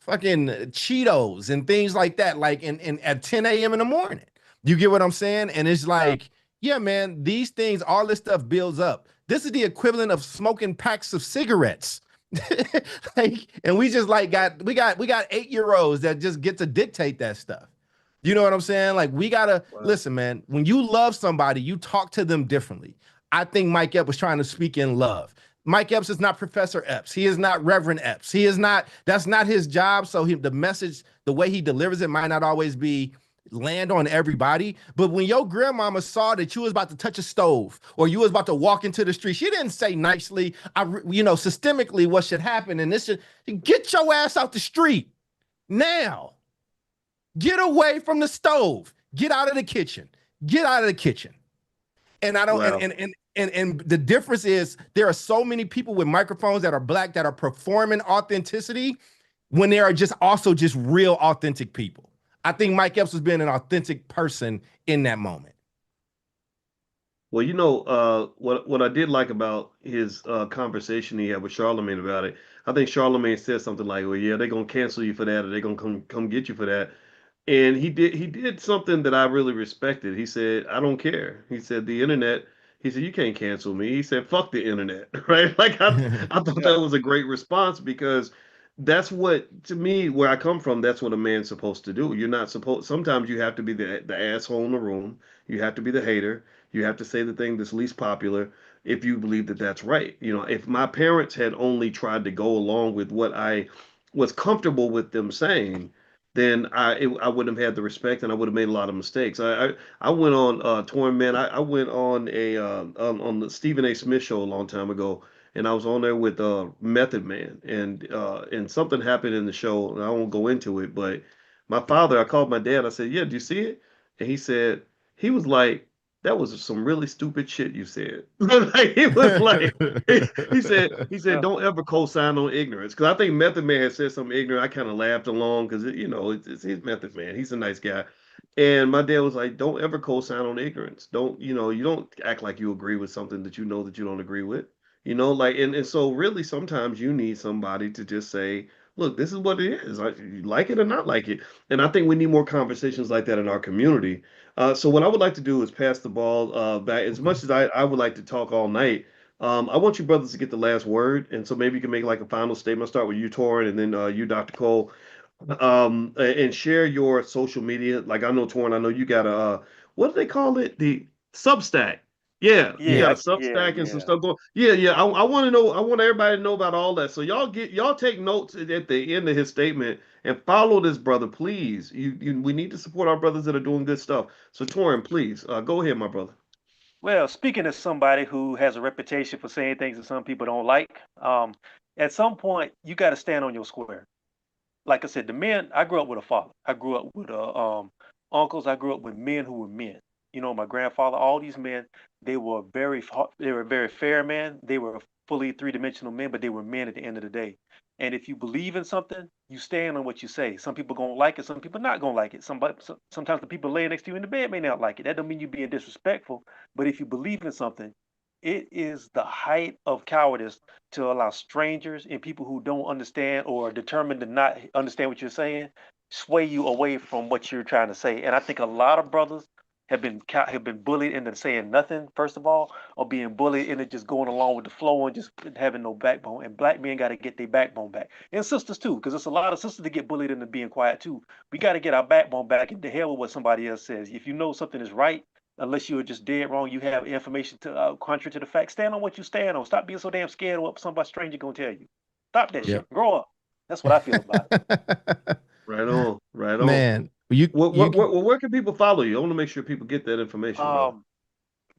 fucking Cheetos and things like that, like in at 10 a.m. in the morning. You get what I'm saying? And it's like, yeah, man, these things, all this stuff builds up. This is the equivalent of smoking packs of cigarettes. And we just like we got 8-year-olds that just get to dictate that stuff. You know what I'm saying? Like we gotta listen, man. When you love somebody, you talk to them differently. I think Mike Epps was trying to speak in love. Mike Epps is not Professor Epps. He is not Reverend Epps. He is not. That's not his job. So the message, the way he delivers it, might not always be land on everybody. But when your grandmama saw that you was about to touch a stove or you was about to walk into the street, she didn't say nicely, systemically what should happen. And this should get your ass out the street now. Get away from the stove. Get out of the kitchen. Get out of the kitchen. And I don't, wow. And the difference is there are so many people with microphones that are black that are performing authenticity when they are just also just real authentic people. I think Mike Epps was being an authentic person in that moment. Well, what I did like about his conversation he had with Charlemagne about it, I think Charlemagne said something like, "Well, yeah, they're gonna cancel you for that, or they're gonna come get you for that." And he did something that I really respected. He said, "I don't care." He said, "The internet." He said, "You can't cancel me." He said, "Fuck the internet," right? Like I thought that was a great response because that's what, to me, where I come from, that's what a man's supposed to do. You're not supposed, sometimes you have to be the asshole in the room. You have to be the hater. You have to say the thing that's least popular if you believe that that's right. If my parents had only tried to go along with what I was comfortable with them saying, then I wouldn't have had the respect and I would have made a lot of mistakes. I went on touring, man. I went on on the Stephen A. Smith show a long time ago, and I was on there with Method Man, and something happened in the show, and I won't go into it, but my father, I called my dad. I said, "Yeah, do you see it?" And he was like, "That was some really stupid shit you said." Like he was like, he said, "Don't ever co-sign on ignorance," because I think Method Man had said something ignorant. I kind of laughed along because it's his Method Man. He's a nice guy. And my dad was like, "Don't ever co-sign on ignorance. Don't, you don't act like you agree with something that you know that you don't agree with." And so really sometimes you need somebody to just say, "Look, this is what it is. You like it or not like it." And I think we need more conversations like that in our community. So what I would like to do is pass the ball back. As much as I would like to talk all night, I want you brothers to get the last word. And so maybe you can make like a final statement. I'll start with you, Torrin, and then you, Dr. Cole, and share your social media. Like I know, Torrin, I know you got what do they call it? The Substack. Yeah, you got a Substack and some stuff going. Yeah. I want to know. I want everybody to know about all that. So y'all take notes at the end of his statement and follow this brother, please. We need to support our brothers that are doing good stuff. So Torrin, please go ahead, my brother. Well, speaking as somebody who has a reputation for saying things that some people don't like, at some point you got to stand on your square. Like I said, the men, I grew up with a father. I grew up with uncles. I grew up with men who were men. You know, my grandfather, all these men, they were very fair men. They were fully three-dimensional men, but they were men at the end of the day. And if you believe in something, you stand on what you say. Some people gonna like it, some people not gonna like it. Sometimes the people laying next to you in the bed may not like it. That don't mean you being disrespectful. But if you believe in something, it is the height of cowardice to allow strangers and people who don't understand or are determined to not understand what you're saying sway you away from what you're trying to say. And I think a lot of brothers have been bullied into saying nothing, first of all, or being bullied into just going along with the flow and just having no backbone. And black men got to get their backbone back, and sisters too, because there's a lot of sisters that get bullied into being quiet too. We got to get our backbone back, and to hell with what somebody else says. If you know something is right, unless you are just dead wrong, you have information to contrary to the fact. Stand on what you stand on. Stop being so damn scared of what somebody stranger gonna tell you. Stop that Yep. shit. Grow up. That's what I feel about it. Right on, right on. Man, you Where can people follow you? I want to make sure people get that information, brother.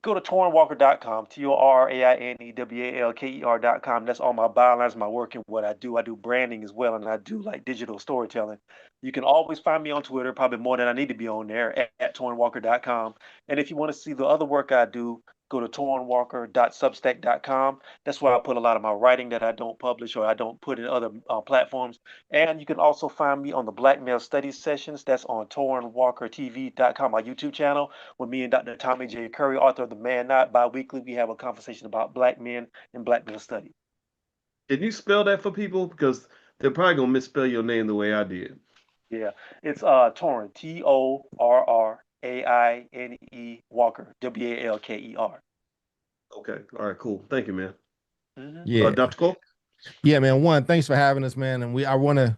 Go to tornwalker.com, TORAINEWALKER.com. That's all my bylines, my work, and what I do. I do branding as well, and I do like digital storytelling. You can always find me on Twitter, probably more than I need to be on there, at tornwalker.com. And if you want to see the other work I do, go to tornwalker.substack.com. That's where I put a lot of my writing that I don't publish or I don't put in other platforms. And you can also find me on the Black Male Studies sessions. That's on tornwalkertv.com, my YouTube channel, with me and Dr. Tommy J. Curry, author of The Man Not. Bi-weekly, we have a conversation about black men and black male studies. Can you spell that for people? Because they're probably going to misspell your name the way I did. Yeah, it's Torrin, TORRAINE Walker, WALKER. Okay. All right, cool. Thank you, man. Yeah. Dr. Cole? Yeah, man. One, thanks for having us, man. And I want to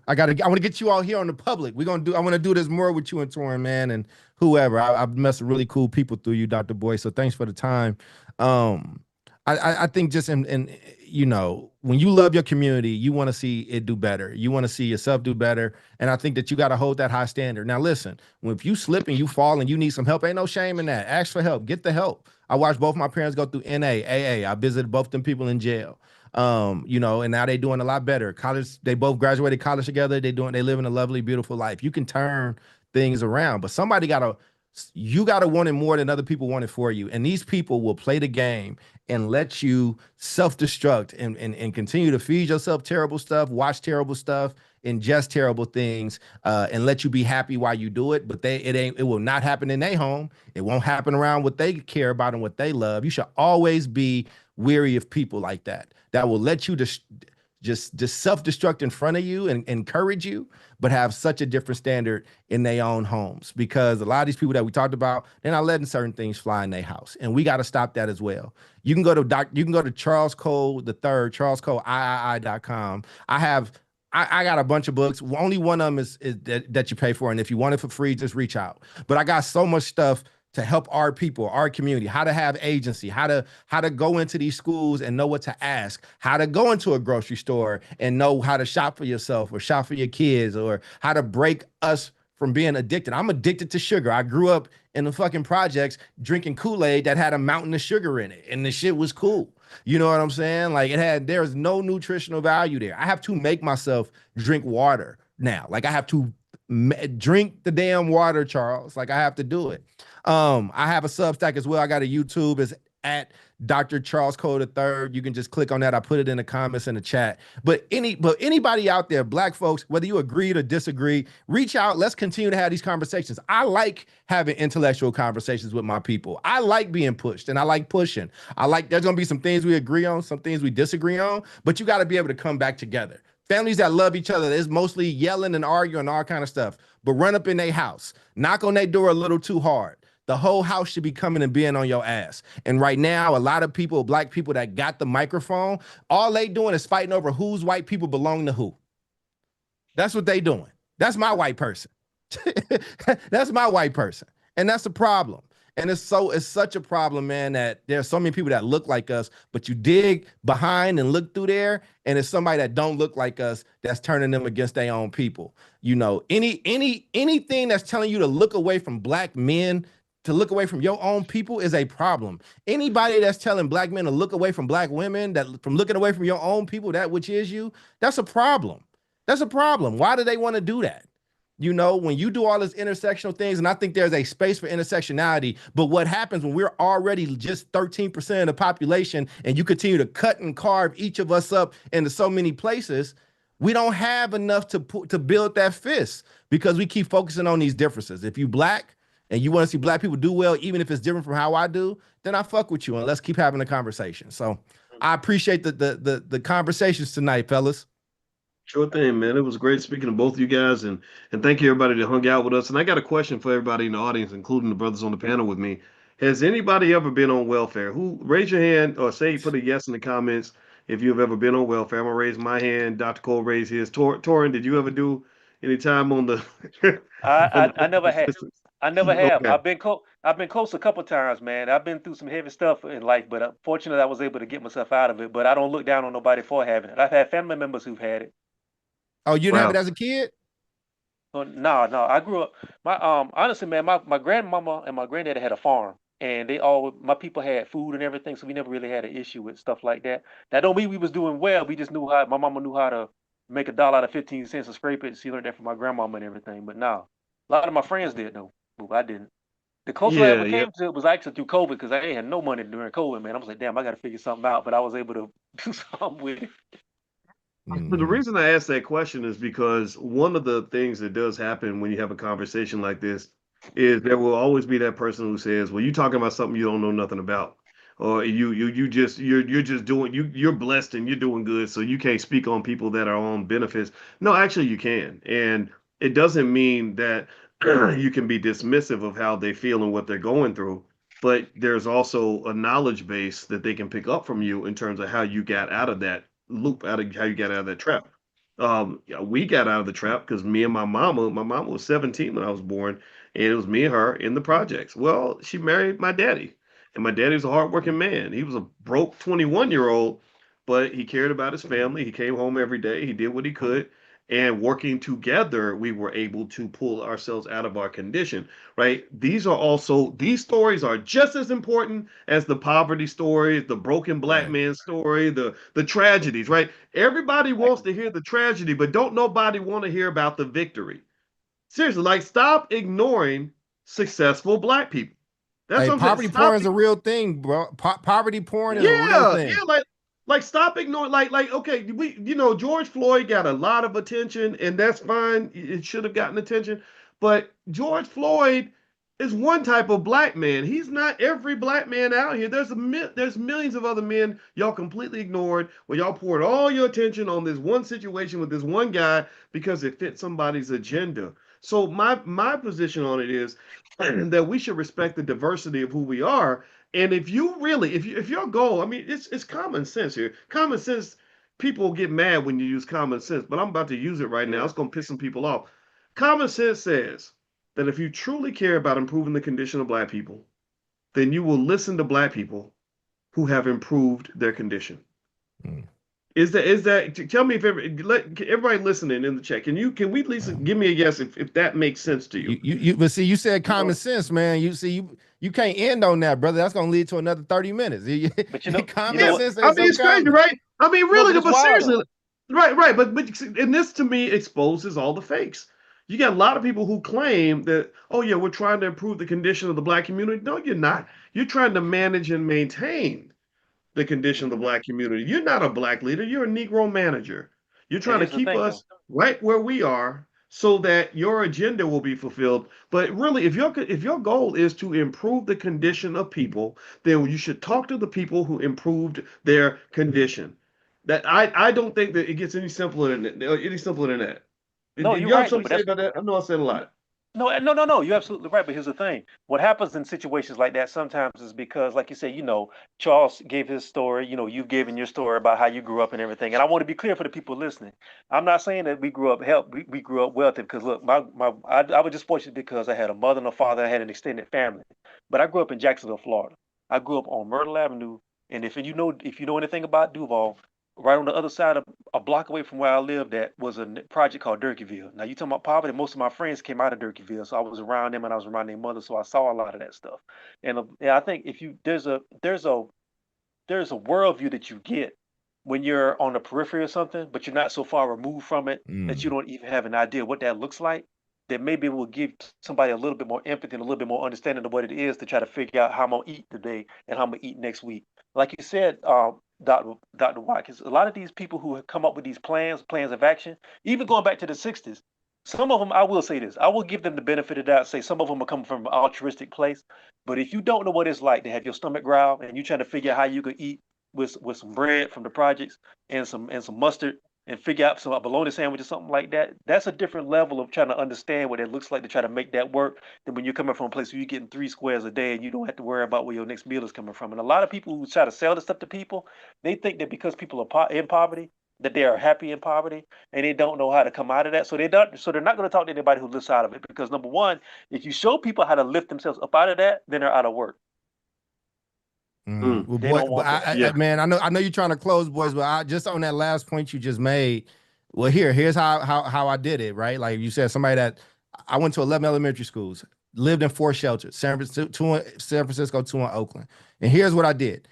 get you all here on the public. I want to do this more with you and Torrin, man, and whoever. I've met some really cool people through you, Dr. Boyce. So thanks for the time. I think just in when you love your community, you want to see it do better. You want to see yourself do better. And I think that you got to hold that high standard. Now, listen, if you slip and you fall and you need some help, ain't no shame in that. Ask for help. Get the help. I watched both my parents go through NA, AA. I visited both them people in jail. And now they're doing a lot better. College, they both graduated college together. They living a lovely, beautiful life. You can turn things around, but you gotta want it more than other people want it for you. And these people will play the game and let you self-destruct and continue to feed yourself terrible stuff, watch terrible stuff, ingest terrible things, and let you be happy while you do it. But it will not happen in their home. It won't happen around what they care about and what they love. You should always be weary of people like that will let you just self-destruct in front of you and encourage you, but have such a different standard in their own homes. Because a lot of these people that we talked about, they're not letting certain things fly in their house, and we got to stop that as well. You can go to Charles Cole III, CharlesColeIII.com. I got a bunch of books. Only one of them is that you pay for, and if you want it for free, just reach out. But I got so much stuff to help our people, our community, how to have agency, how to go into these schools and know what to ask, how to go into a grocery store and know how to shop for yourself or shop for your kids, or how to break us from being addicted. I'm addicted to sugar. I grew up in the fucking projects drinking Kool-Aid that had a mountain of sugar in it, and the shit was cool. You know what I'm saying? Like, there's no nutritional value there. I have to make myself drink water now. Like, I have to drink the damn water, Charles. Like, I have to do it. I have a Substack as well. I got a YouTube. Is at Dr. Charles Cole III. You can just click on that. I put it in the comments in the chat. But anybody out there, black folks, whether you agree or disagree, reach out. Let's continue to have these conversations. I like having intellectual conversations with my people. I like being pushed, and I like pushing. There's gonna be some things we agree on, some things we disagree on, but you got to be able to come back together. Families that love each other, is mostly yelling and arguing, all kind of stuff, but run up in their house, knock on their door a little too hard. The whole house should be coming and being on your ass. And right now, a lot of people, black people that got the microphone, all they doing is fighting over whose white people belong to who. That's what they doing. That's my white person. That's my white person. And that's a problem. And it's such a problem, man, that there's so many people that look like us, but you dig behind and look through there, and it's somebody that don't look like us that's turning them against their own people. Anything that's telling you to look away from black men to look away from your own people is a problem. Anybody that's telling black men to look away from black women, that from looking away from your own people, that which is you, that's a problem. That's a problem. Why do they want to do that? You know, when you do all these intersectional things, and I think there's a space for intersectionality, but what happens when we're already just 13% of the population and you continue to cut and carve each of us up into so many places, we don't have enough to build that fist because we keep focusing on these differences. If you black and you want to see black people do well, even if it's different from how I do, then I fuck with you and let's keep having a conversation. So I appreciate the conversations tonight, fellas. Sure thing, man. It was great speaking to both of you guys, and thank you everybody that hung out with us. And I got a question for everybody in the audience, including the brothers on the panel with me. Has anybody ever been on welfare? Who raise your hand or say put a yes in the comments if you've ever been on welfare. I'm gonna raise my hand. Dr. Cole raised his. Torin, did you ever do any time on the on I never the had. assistance? I never have. Okay. I've been close a couple times, man. I've been through some heavy stuff in life, but fortunately, I was able to get myself out of it. But I don't look down on nobody for having it. I've had family members who've had it. Oh, you didn't have Wow. it as a kid? So, no. I grew up. My honestly, man, my grandmama and my granddaddy had a farm, and my people had food and everything, so we never really had an issue with stuff like that. That don't mean we was doing well. We just knew how. My mama knew how to make a dollar out of 15 cents and scrape it. She learned that from my grandmama and everything. But no, a lot of my friends did though. But I didn't. The closest I Yeah, ever yeah. came to it was actually through COVID because I ain't had no money during COVID, man. I was like, damn, I got to figure something out. But I was able to do something with it. The reason I asked that question is because one of the things that does happen when you have a conversation like this is there will always be that person who says, "Well, you talking about something you don't know nothing about," or you're just doing you're blessed and you're doing good, so you can't speak on people that are on benefits. No, actually, you can, and it doesn't mean that you can be dismissive of how they feel and what they're going through. But there's also a knowledge base that they can pick up from you in terms of how you got out of that loop, out of how you got out of that trap. Yeah, we got out of the trap because me and my mama was 17 when I was born, and it was me and her in the projects. Well, she married my daddy, and my daddy was a hardworking man. He was a broke 21-year-old, but he cared about his family. He came home every day. He did what he could. And working together, we were able to pull ourselves out of our condition, right? These stories are just as important as the poverty stories, the broken black Right. man story, the tragedies, right? Everybody wants to hear the tragedy, but don't nobody want to hear about the victory. Seriously, like stop ignoring successful black people. That's Hey, what I'm saying. poverty porn is a real thing, bro. Poverty porn is a real Yeah, thing. like stop ignoring okay, George Floyd got a lot of attention and that's fine. It should have gotten attention, but George Floyd is one type of black man. He's not every black man out here. There's millions of other men y'all completely ignored where y'all poured all your attention on this one situation with this one guy because it fit somebody's agenda. So my position on it is that we should respect the diversity of who we are. And if you really, if your goal, I mean, it's common sense here. Common sense, people get mad when you use common sense, but I'm about to use it right now. Yeah. It's gonna piss some people off. Common sense says that if you truly care about improving the condition of black people, then you will listen to black people who have improved their condition. Mm. Tell me if everybody listening in the chat, can we at least give me a yes if that makes sense to you? But see, you said You know, common sense, man. You can't end on that, brother. That's gonna lead to another 30 minutes. but you know Common what? sense I is mean, so it's crazy, common. right? I mean, No, but really, it's but wild seriously, though. right. But and this to me exposes all the fakes. You got a lot of people who claim that, oh yeah, we're trying to improve the condition of the black community. No, you're not. You're trying to manage and maintain the condition of the black community. You're not a black leader. You're a Negro manager. You're And trying to here's the keep thing though. us right where we are so that your agenda will be fulfilled. But really, if your goal is to improve the condition of people, then you should talk to the people who improved their condition. That I don't think that it gets any simpler than that. No, Did you're you have right, something but to say that's about that? I know I said a lot. no. You're absolutely right. But here's the thing: what happens in situations like that sometimes is because, like you said, Charles gave his story. You've given your story about how you grew up and everything. And I want to be clear for the people listening. I'm not saying that we grew up we grew up wealthy because look, I was just fortunate because I had a mother and a father. I had an extended family, but I grew up in Jacksonville, Florida. I grew up on Myrtle Avenue, and if you know anything about Duval, right on the other side of a block away from where I lived at was a project called Durkeeville. Now you talking about poverty? Most of my friends came out of Durkeeville, so I was around them and I was around their mother, so I saw a lot of that stuff. And yeah, I think if you there's a worldview that you get when you're on the periphery of something, but you're not so far removed from it that you don't even have an idea what that looks like. That maybe it will give somebody a little bit more empathy and a little bit more understanding of what it is to try to figure out how I'm gonna eat today and how I'm gonna eat next week. Like you said, Dr. Watkins, a lot of these people who have come up with these plans of action, even going back to the 60s, some of them, I will say this, I will give them the benefit of the doubt, say some of them are coming from an altruistic place. But if you don't know what it's like to have your stomach growl and you're trying to figure out how you could eat with some bread from the projects and some mustard and figure out some a bologna sandwich or something like that, that's a different level of trying to understand what it looks like to try to make that work than when you're coming from a place where you're getting 3 squares a day and you don't have to worry about where your next meal is coming from. And a lot of people who try to sell this stuff to people, they think that because people are in poverty, that they are happy in poverty and they don't know how to come out of that. So they're not going to talk to anybody who lives out of it, because number one, if you show people how to lift themselves up out of that, then they're out of work. Well, They boy, don't but want that. Yeah. man, I know you're trying to close, boys, but I just on that last point you just made. Well, here's how I did it, right? Like you said, somebody that I went to 11 elementary schools, lived in 4 shelters, San Francisco, 2 in Oakland. And here's what I did.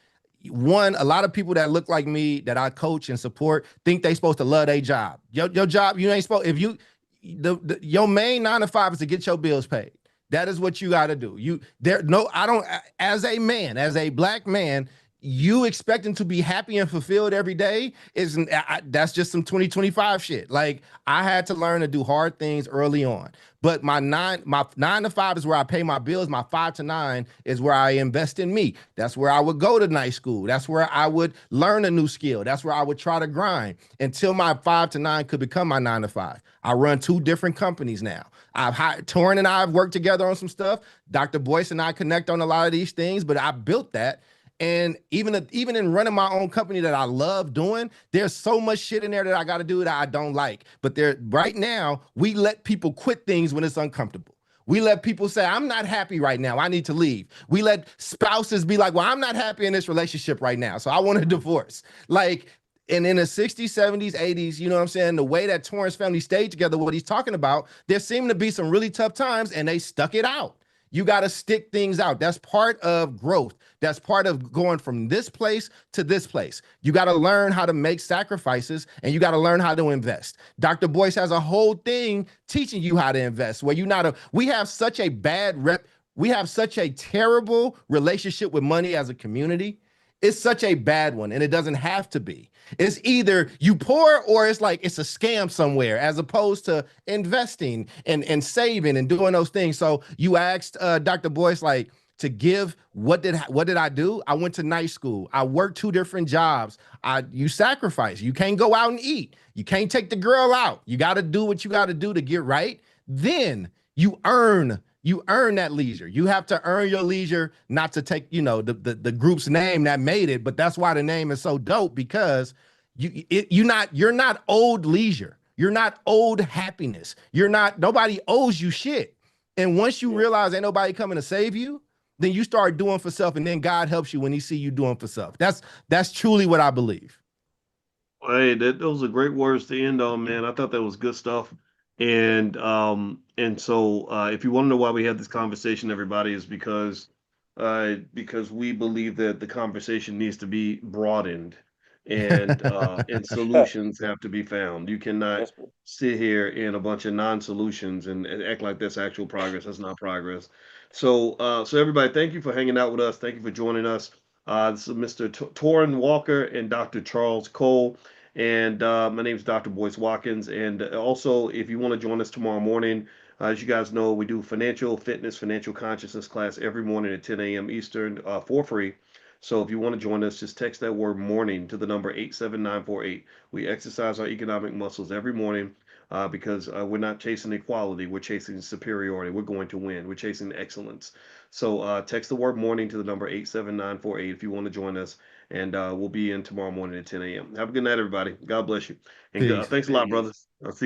One, a lot of people that look like me that I coach and support think they supposed to love their job. Your job, you ain't supposed, if you your main 9 to 5 is to get your bills paid. That is what you got to do. I don't, as a man, as a black man, you expecting to be happy and fulfilled every day isn't, that's just some 2025 shit. Like I had to learn to do hard things early on, but my 9 to 5 is where I pay my bills. My 5 to 9 is where I invest in me. That's where I would go to night school. That's where I would learn a new skill. That's where I would try to grind until my 5 to 9 could become my 9 to 5. I run 2 different companies now. I've hired Torrin and I have worked together on some stuff. Dr. Boyce and I connect on a lot of these things, but I built that. And even in running my own company that I love doing, there's so much shit in there that I got to do that I don't like. But right now, we let people quit things when it's uncomfortable. We let people say, I'm not happy right now, I need to leave. We let spouses be like, well, I'm not happy in this relationship right now, so I want a divorce. Like, and in the 60s, 70s, 80s, you know what I'm saying? The way that Torrance family stayed together, what he's talking about, there seemed to be some really tough times and they stuck it out. You got to stick things out. That's part of growth. That's part of going from this place to this place. You got to learn how to make sacrifices and you got to learn how to invest. Dr. Boyce has a whole thing teaching you how to invest where we have such a bad rep. We have such a terrible relationship with money as a community. It's such a bad one, and it doesn't have to be. It's either you poor or it's like it's a scam somewhere, as opposed to investing and saving and doing those things. So you asked Dr. Boyce, like, to give, what did I do? I went to night school. I worked 2 different jobs. You sacrifice. You can't go out and eat. You can't take the girl out. You got to do what you got to do to get right. Then you earn that leisure. You have to earn your leisure, not to take, the group's name that made it, but that's why the name is so dope, because you're not owed leisure. You're not owed happiness. Nobody owes you shit. And once you realize ain't nobody coming to save you, then you start doing for self, and then God helps you when he see you doing for self. That's truly what I believe. Hey, those are great words to end on, man. I thought that was good stuff. And so if you want to know why we had this conversation, everybody, is because we believe that the conversation needs to be broadened and solutions have to be found. You cannot sit here in a bunch of non-solutions and act like that's actual progress. That's not progress. So everybody, thank you for hanging out with us. Thank you for joining us. This is Mr. Torrin Walker and Dr. Charles Cole. And my name is Dr. Boyce Watkins. And also, if you want to join us tomorrow morning, as you guys know, we do financial fitness, financial consciousness class every morning at 10 a.m. Eastern for free. So if you want to join us, just text that word morning to the number 87948. We exercise our economic muscles every morning because we're not chasing equality. We're chasing superiority. We're going to win. We're chasing excellence. So text the word morning to the number 87948 if you want to join us. And we'll be in tomorrow morning at 10 a.m. Have a good night, everybody. God bless you. And thanks a lot, brothers. I'll see you.